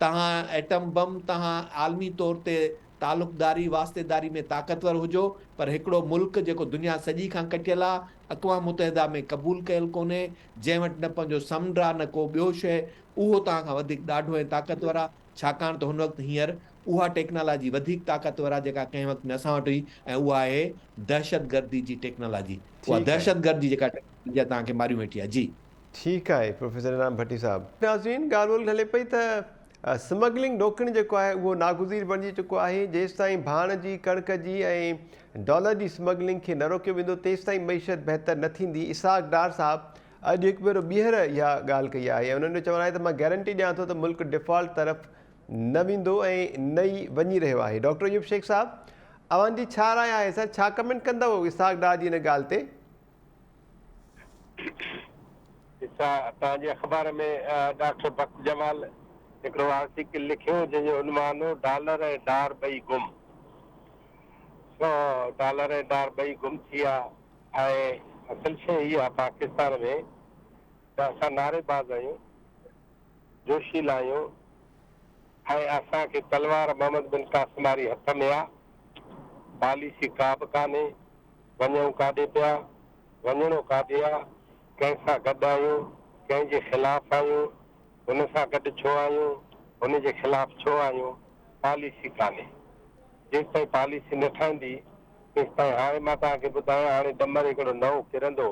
तव्हां एटम बम, तव्हां आलमी तौर ते तालुकदारी वास्तेदारी में ताक़तवर हुजो, पर हिकिड़ो मुल्क जेको दुनिया सॼी खां कटियल आहे, अक़वाम मुतहिदा में क़बूल कयल कोन्हे, जंहिं वटि न पंहिंजो समुंड आहे न को ॿियो शइ, उहो तव्हां खां वधीक ॾाढो ऐं ताक़तवर आहे। छाकाणि त हुन वक़्तु हींअर उहा टेक्नोलॉजी वधीक ताक़तवर आहे जेका कंहिं वक़्तु में असां वटि हुई, ऐं उहा आहे दहशतगर्दी जी टेक्नोलॉजी। उहा
ठीकु आहे।
दहशतगर्दी जेका टेक्नोलॉजी आहे तव्हांखे मारियूं वेठी आहे। जी
ठीकु आहे प्रोफेसर इनाम भट्टी साहब। नाज़रीन, ॻाल्हि ॿोल हले पई त स्मगलिंग रोकणु जेको आहे उहो नागुज़ीर बणिजी चुको आहे। जेसि ताईं भाण जी, कणिक जी ऐं डॉलर जी स्मगलिंग खे न रोकियो वेंदो तेसि ताईं मईशत बहितर न थींदी। इसाक डार साहब अॼु हिकु भेरो ॿीहर इहा ॻाल्हि कई आहे ऐं उन्हनि जो चवणु आहे त मां गारंटी ॾियां थो त मुल्क डिफॉल्ट तरफ़ न वेंदो ऐं न ई वञी रहियो आहे। डॉक्टर अयूब शेख साहब, अव्हांजी छा राय आहे सर? छा कमेंट कंदव इसाक डार जी हिन ॻाल्हि ते?
तव्हांजे अख़बार में डॉक्टर बख्त जमाल हिकिड़ो आर्टिकल लिखियो जंहिंजो उनवान हो डॉलर ऐं डार ॿई गुम। डॉलर ऐं डार ॿई गुम थी विया। ऐं असल शइ हीअ आहे पाकिस्तान में त असां नारेबाज़ आहियूं, जोशील आहियूं ऐं असांखे तलवार मोहम्मद बिन कासिम वारी हथ में आहे। पॉलिसी का बि कान्हे, वञूं काॾे पिया, वञिणो काॾे आहे, कंहिंसां गॾु आहियूं, कंहिंजे ख़िलाफ़ आहियूं, हुन सां गॾु छो आहियूं, हुन जे ख़िलाफ़ छो आहियूं, पॉलिसी कान्हे। जेसि ताईं पॉलिसी न ठहंदी तेसि ताईं हाणे मां तव्हांखे ॿुधायां, हाणे डमर हिकिड़ो नओं किरंदो,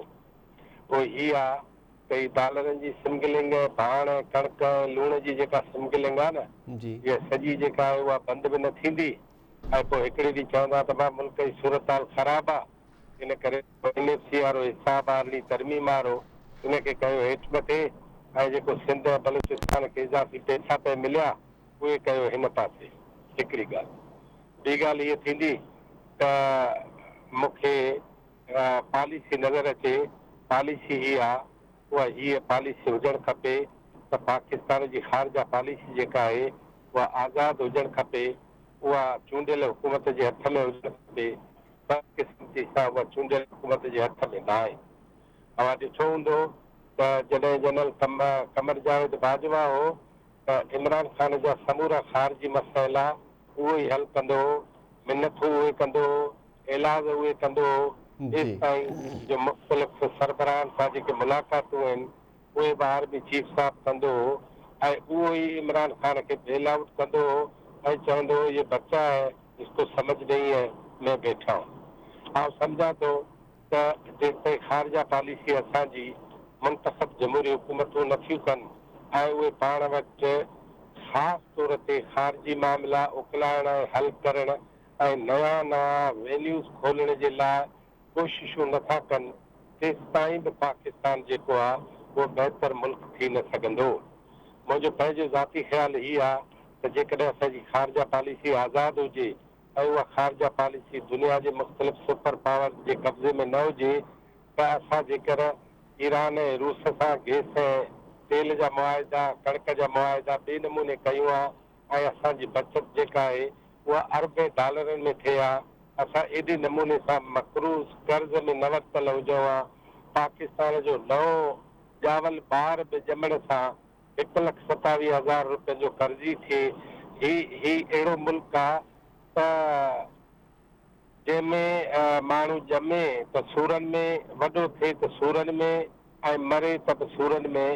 उहो हीअ आहे त हीअ डॉलरनि जी स्मगलिंग, भाण, कणिक, लूण जी जेका स्मगलिंग आहे न,
जी
इहा सॼी जेका आहे उहा बंदि बि न थींदी। ऐं पोइ हिकिड़े ॾींहुं चवंदा त भाउ मुल्क जी सूरत हाल ख़राबु आहे, इन करे NFC वारो हिसाब आहे तरमीम वारो इनखे कयो हेठि मथे, ऐं जेको सिंध ऐं बलूचिस्तान खे इज़ाफ़ी पैसा पे मिलिया उहे कयो हिन पासे। हिकिड़ी ॻाल्हि। ॿी ॻाल्हि इहा थींदी त मूंखे पॉलिसी नज़र अचे। पॉलिसी हीअ आहे, उहा हीअ पॉलिसी हुजणु खपे त पाकिस्तान जी ख़ारजा पॉलिसी जेका आहे उहा आज़ादु हुजणु खपे, उहा चूंडियल हुकूमत जे हथ में हुजणु खपे। बदकिस्मती सां उहा चूंडियल हुकूमत जे हथ में न आहे। तव्हां ॾिठो हूंदो त जॾहिं जनरल कमर जावेद बाजवा हो त इमरान ख़ान जा समूरा ख़ारजी मसइला उहो ई हल कंदो हो, मिनतूं उहे कंदो हो, इलाज उहे कंदो हो। जेसि ताईं जो मुख़्तलिफ़ सरबराहनि सां जेके मुलाक़ातूं आहिनि उहे ॿाहिरि बि चीफ साहब कंदो हो, ऐं उहो ई इमरान ख़ान खे बेल आउट कंदो हो ऐं चवंदो हो ये बच्चा है, इसको समझ नहीं है, मैं बैठा हूं। आउं सम्झां थो त जेसि ताईं ख़ारजा पॉलिसी असांजी मुंतख़ब जमहूरी हुकूमतूं नथियूं कनि ऐं उहे पाण वटि ख़ासि तौर ते ख़ारजी मामला उकलाइण ऐं हल करणु ऐं नवां वेन्यूज़ खोलण जे लाइ कोशिशूं नथा कनि, तेसि ताईं बि पाकिस्तान जेको आहे उहो बहितर मुल्क थी न सघंदो। मुंहिंजो पंहिंजो ज़ाती ख़्यालु हीउ आहे त जेकॾहिं असांजी ख़ारजा पॉलिसी आज़ादु हुजे ऐं उहा ख़ारजा पॉलिसी दुनिया जे मुख़्तलिफ़ सुपर पावर जे कब्ज़े में न हुजे त असां जेकर ईरान ऐं रूस सां गैस ऐं तेल जा मुआहिदा कणिक जा मुआहिदा ॿिए नमूने कयूं आहे ऐं असांजी बचत जेका आहे उहा अरबे डॉलरनि में थिए आहे असां एॾे नमूने सां मक़रूज़ कर्ज़ में न वरितल हुजूं आहे पाकिस्तान जो नओं ॼावल ॿार बि ॼमण सां 1,27,000 रुपयनि जो कर्ज़ी थिए ही अहिड़ो मुल्क आहे त जंहिंमें माण्हू ॼमे त सूरनि में वॾो थिए त सूरनि में ऐं मरे त बि सूरनि में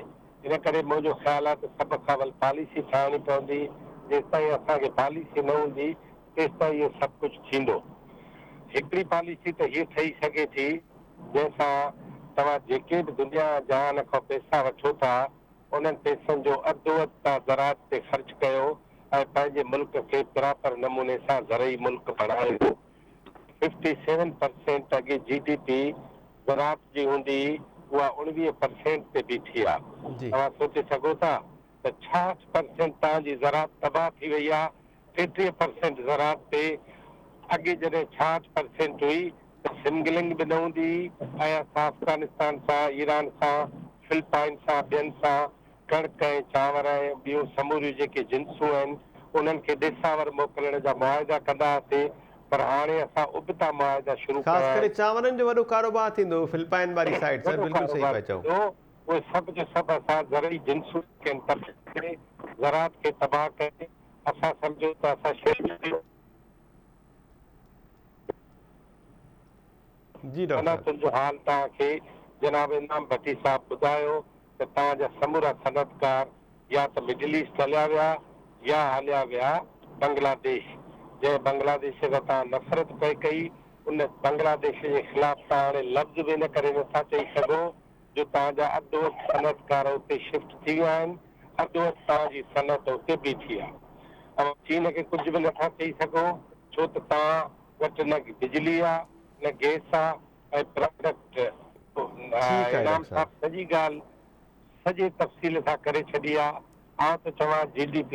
इन करे मुंहिंजो ख़्यालु आहे त सभ खां वधि पॉलिसी ठाहिणी पवंदी जेसिताईं असांखे पॉलिसी न हूंदी तेसिताईं इहो सभु कुझु थींदो हिकिड़ी पॉलिसी त हीअ ठही सघे थी जंहिंसां तव्हां जेके बि दुनिया जहान खां पैसा वठो था उन्हनि पैसनि जो अधु वधि तव्हां ज़राअत ते ख़र्च कयो ऐं पंहिंजे मुल्क खे बराबर नमूने सां ज़रई मुल्क बणायो 57% अॻे GDP ज़राअत जी हूंदी उहा 19% ते बीठी आहे तव्हां सोचे सघो था त 66% तव्हांजी ज़राअत तबाह थी वई आहे 33% ज़राअत ते अॻे जॾहिं 66% हुई त सिमगलिंग बि न हूंदी ऐं असां अफ़गानिस्तान सां ईरान सां फिलिपाइन सां ॿियनि सां कणिक ऐं चांवर ऐं ॿियूं समूरियूं जेके जिन्सूं आहिनि उन्हनि खे ॾेसावर मोकिलण जा मुआहिदा कंदा हुआसीं पर हाणे असां उबता मुआहिदा शुरू
ख़ासि करे चांवरनि जो वॾो कारोबार थींदो फिलिपाइन वारी साइड सर बिल्कुलु सही पिया चओ
उहे सभु जो सभु असां ज़रई जिन्सूं करे ज़राअत खे तबाह करे असां सम्झो त असां
जी डॉक्टर
तुंहिंजो हाल तव्हांखे जनाब इनाम भट्टी साहब ॿुधायो त तव्हांजा समूरा सनअतकार या त मिडल ईस्ट हलिया विया या हलिया विया बांग्लादेश जंहिं बांग्लादेश सां तव्हां नफ़रत पई कई उन बांग्लादेश जे ख़िलाफ़ तव्हां हाणे लफ़्ज़ बि न करे नथा चई सघो जो तव्हांजा अधु वधि सनअतकार उते शिफ्ट थी विया आहिनि अधु वधि तव्हांजी सनअत उते बीठी आहे ऐं चीन खे कुझु बि नथा चई सघो छो त तव्हां वटि न बिजली आहे न गैस आहे ऐं प्रोडक्ट इनाम साहब सॼी ॻाल्हि सॼे तफ़सील सां करे छॾी आहे आउं त चवां GDP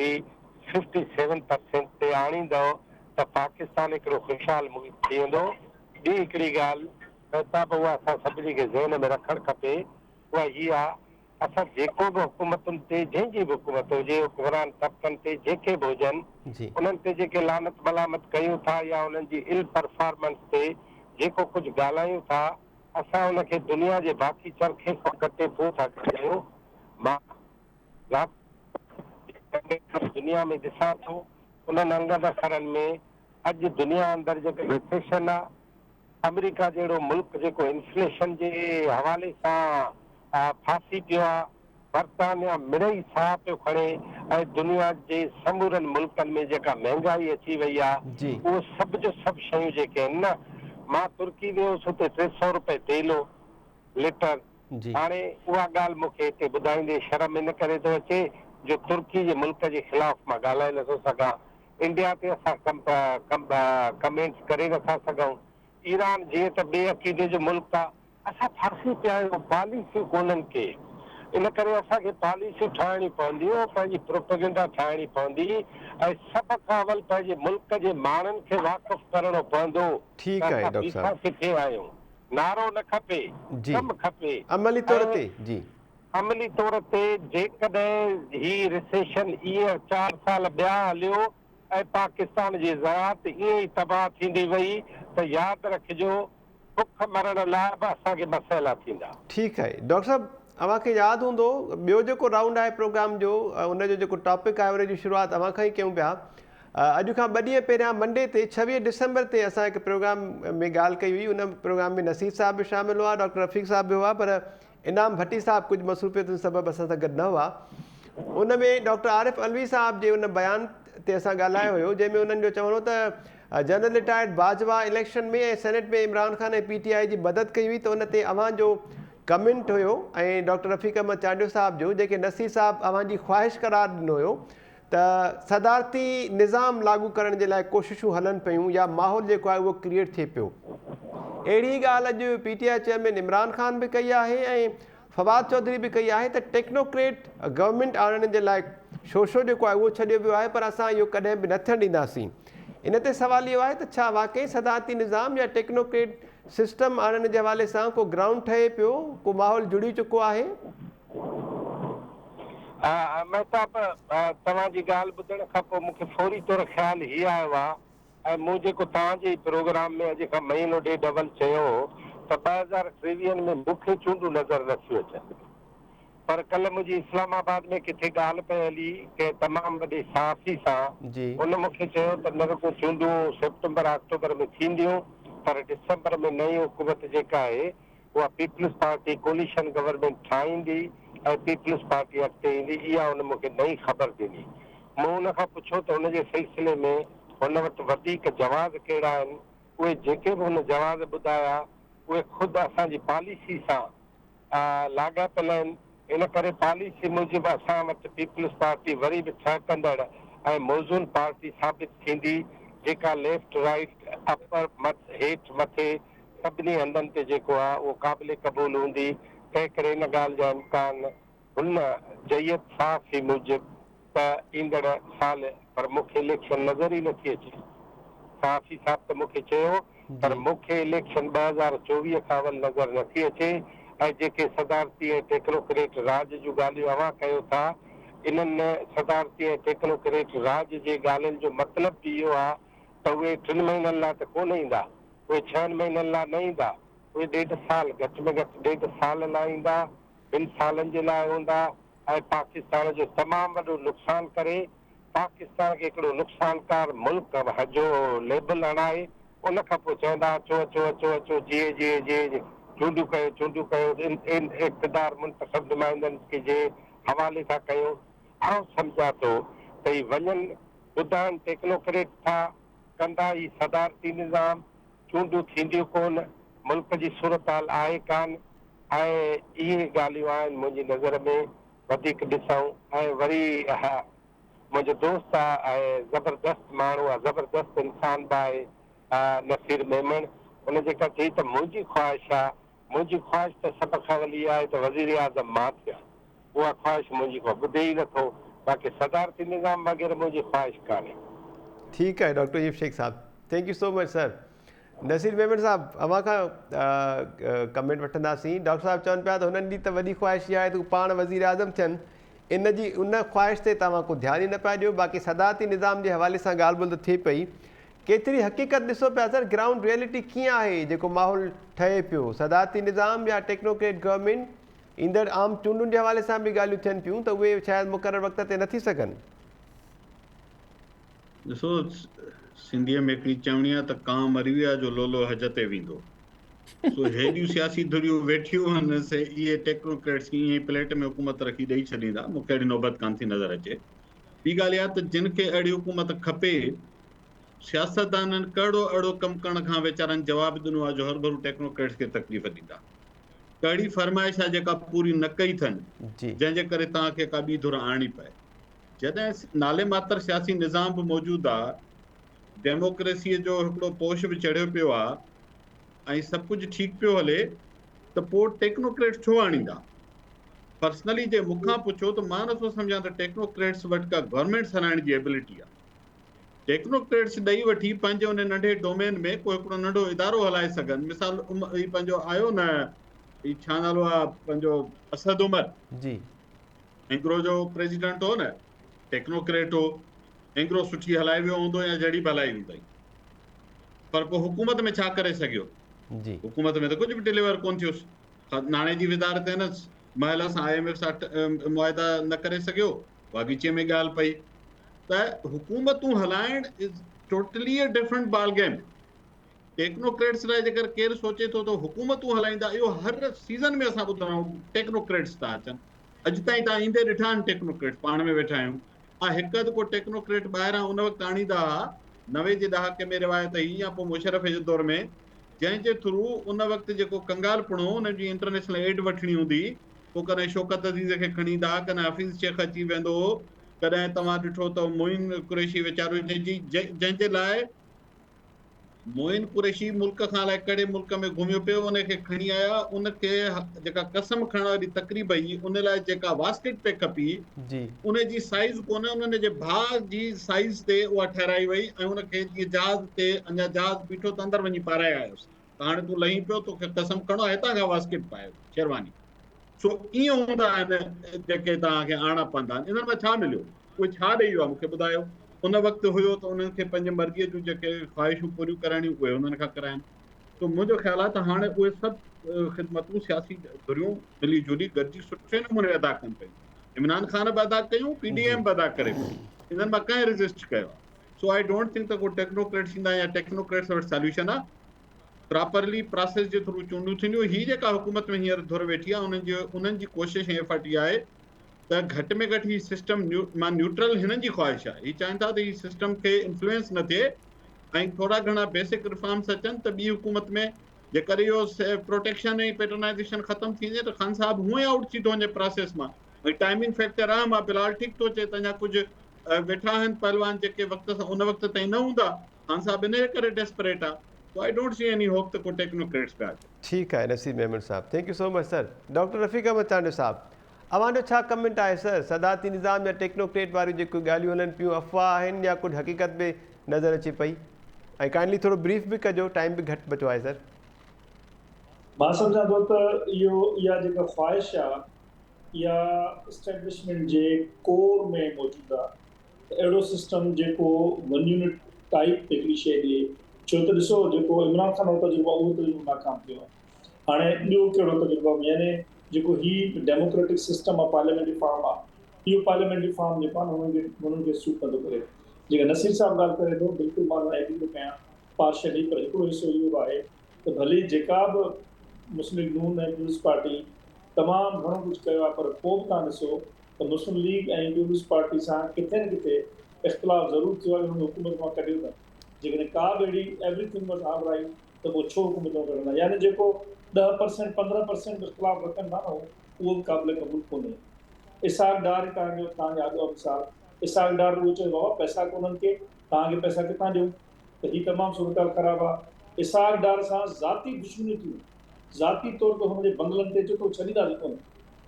57% ते आणींदव त पाकिस्तान हिकिड़ो ख़ुशहाल मुल्क थी वेंदो ॿी हिकिड़ी ॻाल्हि त उहा असां सभिनी खे ज़हन में रखणु खपे उहा हीअ आहे असां जेको बि हुकूमतुनि ते जंहिंजी बि हुकूमत हुजे हुक्मरान तब्क़नि ते जेके बि हुजनि उन्हनि ते जेके लानत मलामत कयूं था या उन्हनि जी इल परफॉर्मेंस ते जेको कुझु ॻाल्हायूं था असां उनखे दुनिया जे बाक़ी चरखे खां कटे पोइ था कयूं मां दुनिया में ॾिसां थो उन्हनि अंगद अखरनि में अॼु दुनिया अंदरि जेको रिसेशन आहे अमेरिका जहिड़ो मुल्क जेको इन्फ्लेशन जे हवाले सां फासी पियो आहे बर्तानिया मिड़ई साह पियो खणे ऐं दुनिया जे समूरनि मुल्कनि में जेका महांगाई अची वई आहे उहो सभु जो सभु शयूं जेके आहिनि न मां तुर्की वियुसि हुते 300 रुपए तेल हो लीटर हाणे उहा ॻाल्हि मूंखे हिते ॿुधाईंदे शर्म इन करे थो अचे जो तुर्की जे मुल्क जे ख़िलाफ़ मां ॻाल्हाए नथो सघां इंडिया ते असां कमेंट्स करे नथा सघूं ईरान जीअं त ॿिए अक़ीदे जो मुल्क आहे असां फासी पिया आहियूं पॉलिसियूं कोन्हनि के इन करे असांखे पॉलिसियूं ठाहिणियूं पवंदियूं पंहिंजी प्रोपेगेंडा ठाहिणी पवंदी ऐं सभ खां अवल पंहिंजे मुल्क जे माण्हुनि खे वाक़ुफ़ करणो पवंदो किथे आहियूं नारो न खपे कमु खपे अमली तौर ते जेकॾहिं ही रिसेशन ईअं 4 साल ॿिया हलियो ऐं पाकिस्तान जी ज़राअत ईअं ई तबाह थींदी वई त यादि रखिजो बुख मरण लाइ बि असांखे मसइला थींदा
ठीकु आहे डॉक्टर साहब अव्हांखे यादि हूंदो ॿियो जेको राउंड आहे प्रोग्राम जो उनजो जेको टॉपिक आहे उनजी शुरूआति अव्हां खां ई कयूं पिया अॼु खां 2 ॾींहं पहिरियां मंडे ते 26 डिसंबर ते असां हिकु प्रोग्राम में ॻाल्हि कई हुई उन प्रोग्राम में नसीर साहब बि शामिल हुआ डॉक्टर रफ़ीक साहब बि हुआ पर इनाम भट्टी साहब कुझु मसरूफ़ियतुनि सबबु असां सां गॾु न हुआ उन में डॉक्टर आरिफ अलवी साहब जे उन बयान ते असां ॻाल्हायो हुयो जंहिंमें उन्हनि जो चवणो त जनरल रिटायर्ड बाजवा इलेक्शन में ऐं सेनेट में इमरान ख़ान ऐं PTI जी मदद कई हुई त उन ते अव्हांजो कमेंट हुयो ऐं डॉक्टर रफ़ीक अहमद चांडियो साहब जो जेके नसीर साहब अव्हांजी ख़्वाहिश करार ॾिनो हुयो त सदारती निज़ाम लागू करण जे लाइ कोशिशूं हलनि पियूं या माहौल जेको आहे उहो क्रिएट थिए पियो अहिड़ी ॻाल्हि अॼु PTI चेयरमैन इमरान ख़ान बि कई आहे ऐं फवाद चौधरी बि कई आहे त टेक्नोक्रेट गवर्नमेंट आणण जे लाइ शोशो जेको आहे उहो छॾियो वियो आहे, पर असां इहो कॾहिं बि न थियणु ॾींदासीं। इन ते सवाल इहो आहे त छा वाकई सदारती निज़ाम या टेक्नोक्रेट सिस्टम आणण जे हवाले सां को ग्राउंड ठहे पियो, को माहौल जुड़ी चुको आहे?
महताब, तव्हांजी ॻाल्हि ॿुधण खां पोइ मूंखे फौरी तौरु ख़्यालु हीअ आयो आहे, ऐं मूं जेको तव्हांजे प्रोग्राम में अॼु खां महीनो ॾेढ अवल चयो त 2023 में मूंखे चूंडूं नज़र नथियूं अचनि, पर कल्ह मुंहिंजी इस्लामाबाद में किथे ॻाल्हि पई हली कंहिं तमामु वॾे सहाफ़ी सां, उन मूंखे चयो त न रुगो चूंडूं सेप्टेंबर अक्टूबर में थींदियूं, पर डिसंबर में नई हुकूमत जेका आहे उहा पीपल्स पार्टी कोलिशन गवर्नमेंट ठाहींदी ऐं पीपल्स पार्टी अॻिते ईंदी। इहा हुन मूंखे नई ख़बर ॾिनी। मूं हुन खां पुछो त हुनजे सिलसिले में हुन वटि वधीक जवाब कहिड़ा आहिनि। उहे जेके बि हुन जवाब ॿुधाया उहे ख़ुदि असांजी पॉलिसी सां लाॻापियल आहिनि। इन करे पॉलिसी मूजिबि असां वटि पीपल्स पार्टी वरी बि ठहकंदड़ ऐं मौज़ून पार्टी साबित थींदी, जेका लेफ्ट राइट अपर हेठि मथे सभिनी हंधनि ते जेको आहे उहो क़ाबिल क़बूल हूंदी। तंहिं करे इन ॻाल्हि जा इम्कान हुन जयत साफ़ी मूजिबि त ईंदड़ साल, पर मूंखे इलेक्शन नज़र ई नथी अचे। साफ़ी साहब त मूंखे चयो, पर मूंखे इलेक्शन 2024 खां अवल नज़र नथी अचे। ऐं जेके सदारती ऐं टेक्नोक्रेट राज जूं ॻाल्हियूं अव्हां कयो था, इन्हनि सदारती ऐं टेक्नोक्रेट राज जे ॻाल्हियुनि जो मतिलबु बि इहो आहे त उहे 3 महीननि लाइ त कोन ईंदा, उहे 6 महीननि लाइ न ईंदा, उहे 1.5 साल, घटि में घटि 1.5 साल लाइ ईंदा, 2 सालनि जे लाइ हूंदा ऐं पाकिस्तान जो तमामु वॾो नुक़सानु करे पाकिस्तान खे हिकिड़ो नुक़सानकार मुल्क जो लेबल हणाए उन खां पोइ चवंदा अचो अचो अचो अचो जीअं जीअं जीअं चूंडूं कयो इक़्तिदार मुंतख़ब नुमाइंदनि खे जे हवाले सां कयो। आउं सम्झां थो त ही वञनि ॿुधाइनि टेक्नोक्रेट था कंदा ही सदारती निज़ाम, चूंडूं थींदियूं कोन, मुल्क जी सूरत हाल आहे कान, ऐं इहे ॻाल्हियूं आहिनि मुंहिंजी नज़र में वधीक ॾिसूं। ऐं वरी मुंहिंजो दोस्त आहे ऐं ज़बरदस्त माण्हू आहे, ज़बरदस्त इंसान बि आहे नसीर मेमन, उन जेका चई त मुंहिंजी ख़्वाहिश आहे, मुंहिंजी ख़्वाहिश त सभ खां वॾी आहे त वज़ीर आज़म मां थियां। उहा ख़्वाहिश मुंहिंजी को ॿुधे ई नथो, बाक़ी सदारती निज़ाम वग़ैरह मुंहिंजी ख़्वाहिश कान्हे।
ठीकु आहे डॉक्टर अयूब शेख साहब, thank you so much sir. Naseer Memon साहब, अव्हां खां कमेंट वठंदासीं। डॉक्टर साहब चवनि पिया त हुननि जी त वॾी ख़्वाहिश इहा आहे त पाण वज़ीर आज़म थियनि, उन ख़्वाहिश ते तव्हां को ध्यानु ई न पिया ॾियो। बाक़ी सदारती निज़ाम जे हवाले सां ॻाल्हि ॿोल त थिए पई, केतिरी हक़ीक़त ॾिसो पिया सर, ग्राउंड रियलिटी कीअं आहे, जेको माहौल ठहे पियो, सदारती निज़ाम या टेक्नोक्रेट गवर्नमेंट, ईंदड़ आम चूंडुनि जे हवाले सां बि ॻाल्हियूं थियनि पियूं त उहे शायदि मुक़ररु वक़्त ते नथी सघनि।
ॾिसो, सिंधीअ में हिकिड़ी चवणी आहे त कां मरी विया जो लोलो हज ते वेंदो। सो हेॾियूं सियासी धुरियूं वेठियूं आहिनि से इहे टेक्नोक्रेट्स ईअं ई प्लेट में हुकूमत रखी ॾेई छॾींदा, मूंखे अहिड़ी नौबत कान थी नज़र अचे। ॿी ॻाल्हि इहा त जिन खे अहिड़ी हुकूमत खपे, सियासतदाननि कहिड़ो अहिड़ो कमु करण खां वीचारनि जवाबु ॾिनो आहे जो हर भरू टेक्नोक्रेट्स खे तकलीफ़ ॾींदा। कहिड़ी फरमाइश आहे जेका पूरी न कई अथनि, जंहिंजे करे तव्हांखे का ॿी धुर आणणी पए। जॾहिं नाले मात्र सियासी निज़ाम बि मौजूदु आहे, डेमोक्रेसीअ जो हिकिड़ो पोश बि चढ़ियो पियो आहे ऐं सभु कुझु ठीकु पियो हले, त पोइ टेक्नोक्रेट्स छो आणींदा? पर्सनली जे मूंखां पुछो त मां नथो सम्झां त टेक्नोक्रेट्स वटि का गवर्नमेंट हलाइण जी एबिलिटी आहे। टेक्नोक्रेट्स ॾेई वठी पंहिंजे उन नंढे डोमेन में को हिकिड़ो नंढो इदारो हलाए सघनि। मिसाल पंहिंजो आयो न, ही छा नालो आहे पंहिंजो, असद उमर
जी,
एंग्रो जो प्रेसिडेंट हो न, टेक्नोक्रेट हो, एंग्रो सुठी हलाए वियो हूंदो या जड़ी बि हलाई हूंदई, पर पोइ हुकूमत में छा करे सघियो? हुकूमत में त कुझु बि डिलीवर कोन थियुसि। नाणे जी वज़ारत आहे न, महिल सां IMF सां मुआदा न करे सघियो, बाग़ीचे में ॻाल्हि पई। त हुकूमतूं हलाइण is totally a different ball game. Technocrats लाइ जेकर केरु सोचे थो त हुकूमतूं हलाईंदा, इहो हर सीज़न में असां ॿुधंदा आहियूं टेक्नोक्रेट्स था अचनि। अॼु ताईं तव्हां ईंदे ॾिठा आहिनि टेक्नोक्रेट्स, पाण में वेठा आहियूं। हिकु अधु को टेक्नोक्रेट ॿाहिरां उन वक़्तु आणींदा हुआ 90 जे ॾहाके में रिवायत हुई, या पोइ मुशरफ जे दौर में, जंहिंजे थ्रू उन वक़्तु जेको कंगालपुणो उन जी इंटरनेशनल एड वठणी हूंदी, पोइ कॾहिं शौकत अज़ीज़ खे खणी ईंदा, कॾहिं हफ़ीज़ शेख अची वेंदो, कॾहिं तव्हां ॾिठो त मोइन कुरैशी वीचारो जंहिंजे लाइ मोइन कुरैशी मुल्क खां अलाए कहिड़े मुल्क में घुमियो पियो, उनखे खणी आया, उनखे जेका कसम खणण वारी तकरीब हुई उन लाइ जेका वास्केट पे खपी
जी
उन जी साइज़ कोन्हे, उन्हनि जे भाउ जी साइज़ ते उहा ठहिराई वई ऐं उनखे जीअं जहाज़ ते अञा जहाज़ बीठो त अंदरि वञी पाराए आयोसि त हाणे तूं लही पियो, तोखे कसम खणो हितां खां वास्केट पायो शेरवानी। सो ईअं हूंदा आहिनि जेके तव्हांखे आणा पवंदा आहिनि। इन्हनि मां छा मिलियो, उहे छा ॾेई वियो आहे मूंखे ॿुधायो। उन वक़्तु हुयो त उन्हनि खे पंहिंजे मर्ज़ीअ जूं जेके ख़्वाहिशूं पूरियूं कराइणियूं उहे उन्हनि खां कराइनि। त मुंहिंजो ख़्यालु आहे त हाणे उहे सभु ख़िदमतूं सियासी धुरियूं मिली जुली गॾिजी सुठे नमूने अदा कनि पयूं। इमरान ख़ान बि अदा कयूं, PDM बि अदा करे पई, इन्हनि मां कंहिं रेज़िस्ट कयो आहे। सो आई डोंट थिंक त को टेक्नोक्रेट्स ईंदा या टेक्नोक्रेट्स वटि सोल्यूशन आहे। प्रॉपरली प्रोसेस जे थ्रू चूंडियूं थींदियूं। ही जेका हुकूमत में हींअर धुर वेठी आहे उन्हनि जी कोशिशि ऐं एफर्ट इहा आहे त घटि में घटि ही सिस्टम मां न्यूट्रल हिननि जी ख़्वाहिश आहे। ही चाहिनि था त ही सिस्टम खे इन्फ्लुएंस न थिए ऐं थोरा घणा बेसिक रिफॉर्म्स अचनि त ॿी हुकूमत में जेकर इहो प्रोटेक्शन ऐं पेट्रोनाइज़ेशन ख़तमु थींदे त ख़ान साहब हूअं ई आउट थी थो वञे प्रोसेस मां। भई टाइमिंग फैक्टर आहे, मां बिलाल ठीकु थो अचे त अञा कुझु वेठा आहिनि पहलवान जेके वक़्त सां उन वक़्त ताईं न हूंदा। ख़ान साहब इन करे डेस्परेट आहे। So I don't see any hope that technocrats पे अचे।
ठीक है नसीब मेमन साहब, thank you so much sir. Doctor Rafiq Ahmed Chando साहब, अवांजो छा कमेंट आहे सर? सदाती निज़ाम या टेक्नोक्रेट वारी जेको ॻाल्हियूं हलनि पियूं अफ़वाह आहिनि या कुझु हक़ीक़त बि नज़र अचे पई? ऐं काइंडली थोरो ब्रीफ बि कजो, टाइम बि घटि बचो आहे सर।
मां सम्झां थो त इहा जेका ख़्वाहिश आहे इहा इस्टेब्लिशमेंट जे कोर में मौजूदु आहे। अहिड़ो सिस्टम जेको वन यूनिट टाइप हिकिड़ी शइ ॾिए, छो त ॾिसो जेको इमरान ख़ान जो तजुर्बो उहो तजुर्बो नाकाम थियो आहे। हाणे ॿियो कहिड़ो तजुर्बो आहे, यानी जेको ही डेमोक्रेटिक सिस्टम आहे, पार्लियामेंट्री फॉर्म आहे, इहो पार्लियामेंट्री फॉर्म जेको आहे हुननि खे सूट नथो करे। जेका नसीर साहब ॻाल्हि करे थो, बिल्कुलु मां एग्री थो कयां पार्शली, पर हिकिड़ो हिसो इहो आहे त भले जेका बि मुस्लिम लीग नून ऐं पीपुल्स पार्टी तमामु घणो कुझु कयो आहे, पर पोइ बि तव्हां ॾिसो त मुस्लिम लीग ऐं पीपुल्स पार्टी सां किथे न किथे इख़्तिलाफ़ ज़रूरु थियो आहे, हुन हुकूमत मां कढियो अथनि। जेकॾहिं का बि अहिड़ी एवरीथिंग वॉज ऑल राइट त पोइ छो हुकूमत मां कढंदा? यानी जेको 10% 15% इख़्तिलाफ़ रखनि था न, उहो बि क़ाबिल क़बूल कोन्हे। इसाक डार तव्हांजे आॻो मिसाल, इसाक डार उहो चयो बाबा पैसा कोन्हनि खे, तव्हांखे पैसा किथां ॾियूं? त हीअ तमामु सूरत ख़राबु आहे। इसाक डार सां ज़ाती दुश्मनी थियूं, ज़ाती तौर ते हुनजे बंगलनि ते जेको छॾींदासीं कोन।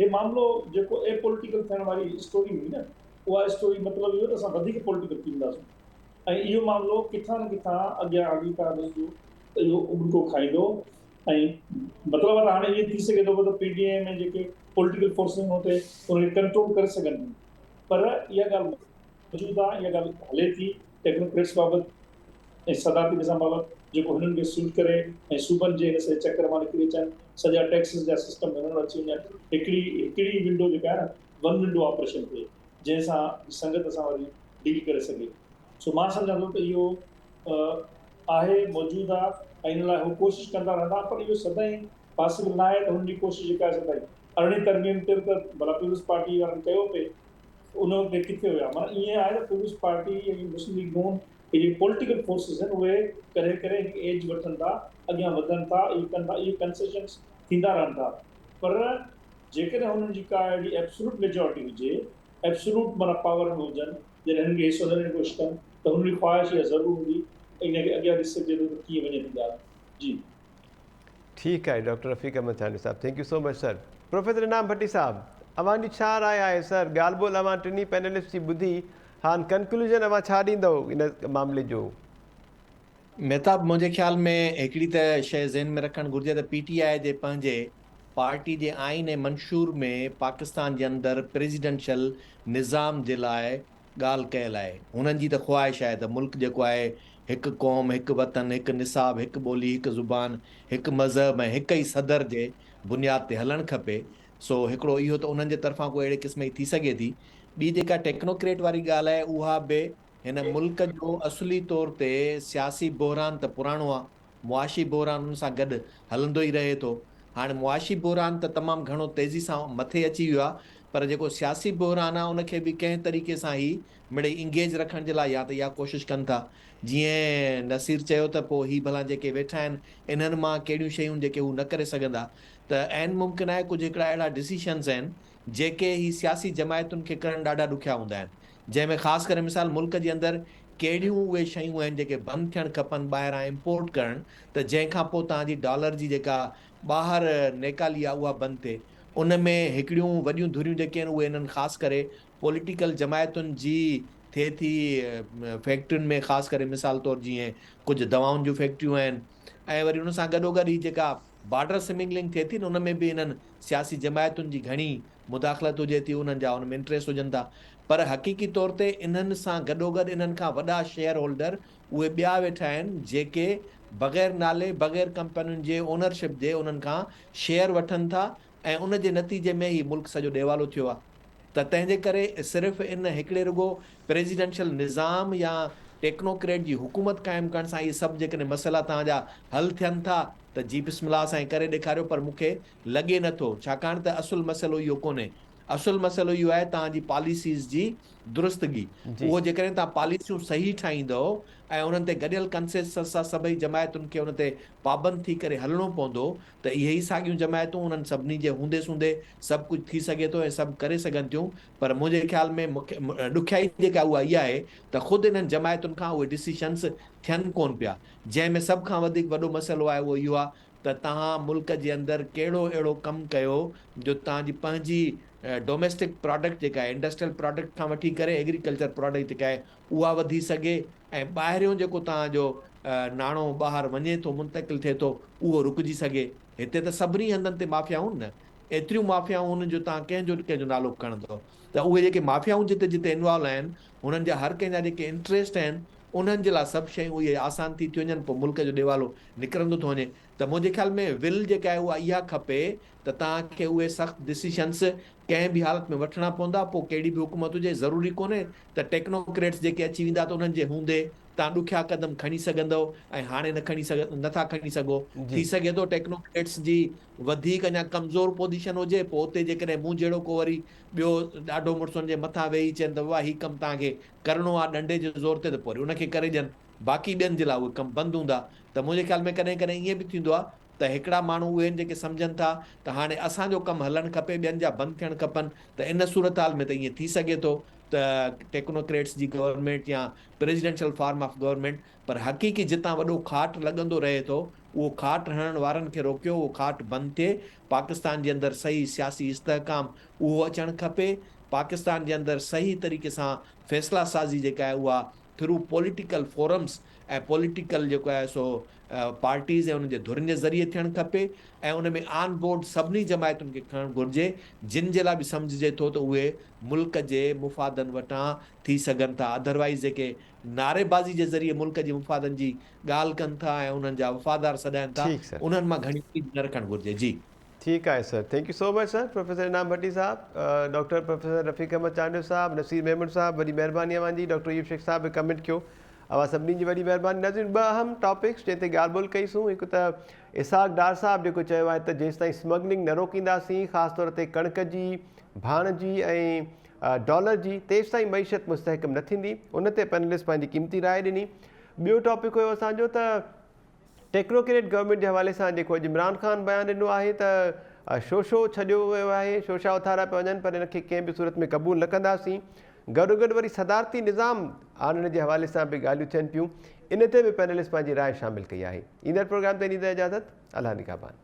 हे मामिलो जेको एपॉलिटिकल थियण वारी स्टोरी हुई न, उहा स्टोरी मतिलबु इहो त असां वधीक पॉलिटिकल थींदासीं ऐं इहो मामिलो किथां न किथां अॻियां हली था ॾिसो त इहो उबिको खाईंदो। ऐं मतिलबु आहे त हाणे ईअं थी सघे थो त PDM में जेके पॉलिटिकल फोर्सिस हुते उनखे कंट्रोल करे सघनि, पर इहा ॻाल्हि मौजूदु आहे, इहा ॻाल्हि हले थी टेक्नोक्रेट्स बाबति ऐं सदाती निज़ाम बाबति, जेको हिननि खे सूट करे ऐं सूबनि जे हिन चक्कर मां निकिरी अचनि, सॼा टैक्सिस जा सिस्टम हिननि वटि अची वञनि। हिकिड़ी विंडो जेका आहे न, वन विंडो ऑपरेशन थिए, जंहिंसां संगत सां वरी डील करे सघे। सो मां सम्झां थो त इहो आहे, मौजूदु आहे ऐं इन लाइ हू कोशिशि कंदा रहंदा, पर इहो सदाईं पॉसिबल न आहे त हुनजी कोशिशि जेका आहे सदाईं। अरिड़हीं तरमीम ते त भला पीपुल्स पार्टी वारनि कयो पिए, उन वक़्तु किथे हुया? माना ईअं आहे त पीपुल्स पार्टी ऐं मुस्लिम लीग नून जेके पॉलिटिकल फोर्सिस आहिनि उहे करे करे हिकु एज वठनि था, अॻियां वधनि था, इहे कनि था, इहे कंसेशन्स थींदा रहनि था। पर जेकॾहिं हुननि जी का अहिड़ी एब्सोल्यूट मेजॉरिटी हुजे, एब्सोल्यूट माना पावर में हुजनि, जॾहिं हिननि खे हिसो ॾियण जी कोशिशि कनि, त हुनजी ख़्वाहिश इहा ज़रूरु हूंदी, इनखे अॻियां ॾिसी सघिजे थो त कीअं वञे थी ॻाल्हि। जी
ठीक है डॉक्टर रफ़ीक अहमद चांडो साहब, thank you so much sir. Professor Inam Bhatti साहब, अवांजी छा राय आहे सर? ॻाल्हि ॿोल अवां टिनी पैनलिस्ट जी ॿुधी, हाणे कंक्लूजन अवां छा ॾींदव इन मामले जो?
मेहताब, मुंहिंजे ख़्याल में हिकिड़ी त शइ ज़हन में रखणु घुरिजे त PTI जे पंहिंजे पार्टी जे आइन ऐं मंशूर में पाकिस्तान जे अंदरि प्रेसिडेंशियल निज़ाम जे लाइ ॻाल्हि कयल आहे। हुननि जी त ख़्वाहिश आहे त मुल्क जेको आहे हिकु क़ौम, हिकु वतन, हिकु निसाब, हिकु ॿोली, हिकु ज़ुबान, हिकु मज़हब ऐं हिक ई सदर जे बुनियाद ते हलणु खपे। सो हिकिड़ो इहो त उन्हनि जे तरफ़ां कोई अहिड़े क़िस्म जी थी सघे थी। ॿी जेका टेक्नोक्रेट वारी ॻाल्हि आहे, उहा बि हिन मुल्क जो असली तौर ते सियासी बहरान त पुराणो आहे, मुआशी बहरान हुन सां गॾु हलंदो ई रहे थो। हाणे मुआशी बहरान त तमामु घणो तेज़ी सां मथे अची वियो आहे, पर जेको सियासी बहरान आहे उनखे बि कंहिं तरीक़े सां ई मिड़ई इंगेज रखण जे लाइ या त इहा कोशिशि कनि था। जीअं नसीर चयो त पोइ ही भला जेके वेठा आहिनि इन्हनि मां कहिड़ियूं शयूं जेके हू न करे सघंदा, त ऐन मुमकिन आहे कुझु हिकिड़ा अहिड़ा डिसीशन्स आहिनि जेके ही सियासी जमायतुनि खे करणु ॾाढा ॾुखिया हूंदा आहिनि, जंहिंमें ख़ासि करे मिसाल मुल्क जे अंदरि कहिड़ियूं उहे शयूं आहिनि जेके बंदि थियणु खपनि ॿाहिरां इम्पोर्ट करणु, त जंहिंखां पोइ तव्हांजी डॉलर जी जेका ॿाहिरि नेकाली आहे उहा बंदि थिए। उन में हिकिड़ियूं वॾियूं धुरियूं जेके आहिनि उहे इन्हनि ख़ासि करे पॉलिटिकल जमायतुनि जी थिए थी फैक्ट्रियुनि में, ख़ासि करे मिसाल तौरु जीअं कुझु दवाउनि जूं फैक्ट्रियूं आहिनि, ऐं वरी उन सां गॾोगॾु ही जेका बॉर्डर स्मिगलिंग थिए थी न, उन में बि इन्हनि सियासी जमायतुनि जी घणी मुदाख़लत हुजे थी, उन्हनि जा उन में इंट्रस्ट हुजनि था। पर हक़ीक़ी तौर ते इन्हनि सां गॾोगॾु इन्हनि खां वॾा शेयर होल्डर उहे ॿिया वेठा आहिनि जेके बग़ैर नाले बग़ैर कंपनियुनि जे ओनरशिप जे उन्हनि खां शेयर वठनि था, ऐं उन जे नतीजे में ही मुल्क सॼो ॾेवालो थियो आहे। त तंहिंजे करे सिर्फ़ु इन हिकिड़े रुगो प्रेसिडेंशियल निज़ाम या टेक्नोक्रेट जी हुकूमत क़ाइमु करण सां इहे सभु जेकॾहिं मसइला तव्हांजा हल थियनि था त जी बिस्मिल्लाह सां करे ॾेखारियो, पर मूंखे लॻे नथो, छाकाणि त असुलु मसइलो इहो कोन्हे। असुलु मसइलो इहो आहे तव्हांजी पॉलिसीज़ जी दुरुस्तगी। उहो जेकॾहिं तव्हां पॉलिसियूं सही ठाहींदव ऐं उन्हनि ते गॾियल कंसेंसस सां सभई जमायतुनि खे उन ते पाबंद थी करे हलणो पवंदो, त इहे ई साॻियूं जमायतूं उन्हनि सभिनी जे हूंदे सूंदे सभु कुझु थी सघे थो ऐं सभु करे सघनि थियूं। पर मुंहिंजे ख़्याल में मूंखे ॾुखियाई जेका उहा इहा आहे त ख़ुदि इन्हनि जमायतुनि खां उहे डिसीशन्स थियनि कोन पिया। जंहिंमें सभ खां वधीक वॾो मसइलो आहे उहो इहो आहे त तव्हां मुल्क जे अंदरि कहिड़ो अहिड़ो कमु कयो जो तव्हांजी पंहिंजी डोमेस्टिक प्रोडक्ट जेका आहे, इंडस्ट्रियल प्रोडक्ट खां वठी करे एग्रीकल्चर प्रोडक्ट जेका आहे उहा वधी सघे, ऐं ॿाहिरियों जेको तव्हांजो नाणो ॿाहिरि वञे थो, मुंतक़िल थिए थो, उहो रुकिजी सघे। हिते त सभिनी हंधनि ते माफ़ियाऊं न, एतिरियूं माफ़ियाऊं हुननि जो तव्हां कंहिंजो नालो खणंदव, त उहे जेके माफ़ियाऊं जिते जिते इन्वॉल्व आहिनि, हुननि जा हर कंहिंजा जेके इंट्रस्ट आहिनि, उन्हनि जे लाइ सभु शयूं इहे आसान थी थियूं वञनि, पोइ मुल्क जो ॾेवालो निकिरंदो थो वञे। त मुंहिंजे ख़्याल में विल जेका आहे उहा इहा खपे त तव्हांखे उहे सख़्तु डिसीशन्स कंहिं बि हालत में वठिणा पवंदा। पोइ कहिड़ी बि हुकूमत हुजे, ज़रूरी कोन्हे त टेक्नोक्रेट्स जेके अची वेंदा त उन्हनि जे हूंदे तव्हां ॾुखिया क़दम खणी सघंदव ऐं हाणे नथा खणी सघो। थी सघे थो टेक्नोक्रेट्स जी वधीक अञा कमज़ोर पोजीशन हुजे, पोइ उते जेकॾहिं मूं जहिड़ो को वरी ॿियो ॾाढो मुड़ुसुनि जे मथां वेही चवनि त वाह हीउ कमु तव्हांखे करिणो आहे डंडे जे ज़ोर ते, त पोइ वरी उनखे करे ॾियनि, बाक़ी ॿियनि जे लाइ उहे कमु बंदि हूंदा। त मुंहिंजे ख़्याल में कॾहिं कॾहिं ईअं बि थींदो आहे त हिकिड़ा माण्हू उहे आहिनि जेके सम्झनि था त हाणे असांजो कमु हलणु खपे, ॿियनि जा बंदि थियणु खपनि। त इन सूरत हाल में त ईअं थी सघे थो त टेक्नोक्रेट्स जी गवर्नमेंट या प्रेसिडेंशियल फॉर्म ऑफ गवर्नमेंट, पर हक़ीक़ी जितां वॾो खाट लॻंदो रहे थो, उहो खाट हणण वारनि खे रोकियो, उहो खाट बंदि थिए। पाकिस्तान जे अंदरि सही सियासी इस्तेहकाम उहो अचणु खपे। पाकिस्तान जे अंदरि सही तरीक़े सां फ़ैसिला साज़ी जेका आहे उहा थ्रू पॉलिटिकल फोरम्स ऐं पॉलिटिकल जेको आहे सो पार्टीज़ ऐं उन्हनि जे धुरनि जे ज़रिए थियणु खपे, ऐं उन में ऑन बोर्ड सभिनी जमायतुनि खे खणणु घुरिजे, जिन जे लाइ बि सम्झिजे थो त उहे मुल्क जे मुफ़ादनि वटां थी सघनि था। अदरवाइज़ जेके नारेबाज़ी जे ज़रिए मुल्क जे मुफ़ादनि जी ॻाल्हि कनि था ऐं उन्हनि जा वफ़ादार सॾाइनि था, उन्हनि मां घणी उमेद न रखणु घुरिजे। जी
ठीकु आहे sir, thank you so much sir. Professor Inam Bhatti Sahib, doctor professor रफ़ीक अहमद चांडियो साहब, नसीर मेमन साहब, वॾी महिरबानी अवांजी। डॉक्टर यूब शेख साहब कमेंट कयो, अवां सभिनी जी वॾी महिरबानी। नाज़रीन, ॿ अहम टॉपिक्स जंहिं ते ॻाल्हि ॿोल कईसूं, हिकु त इसाक डार साहब जेको चयो आहे त जेसि ताईं स्मगलिंग न रोकींदासीं, ख़ासि तौर ते कणिक जी, भाण जी ऐं डॉलर जी, तेसि ताईं मईशत मुस्तहकम न थींदी। उन ते पैनलिस्ट पंहिंजी क़ीमती राय ॾिनी। ॿियो टॉपिक हुयो असांजो त टेक्नोक्रेट गवर्नमेंट जे हवाले सां जेको अॼु इमरान ख़ान बयानु ॾिनो आहे त शोशो छॾियो वियो आहे, शोशा उथारिया पिया वञनि, पर इनखे कंहिं बि सूरत में क़बूल न कंदासीं। गॾोगॾु वरी सदारती निज़ाम आणण जे हवाले सां बि ॻाल्हियूं थियनि पियूं। इन ते बि पैनलिस्ट पंहिंजी राय शामिलु कई आहे। ईंदड़ प्रोग्राम ते ॾींदड़ इजाज़त, अल्लाह निगहबान।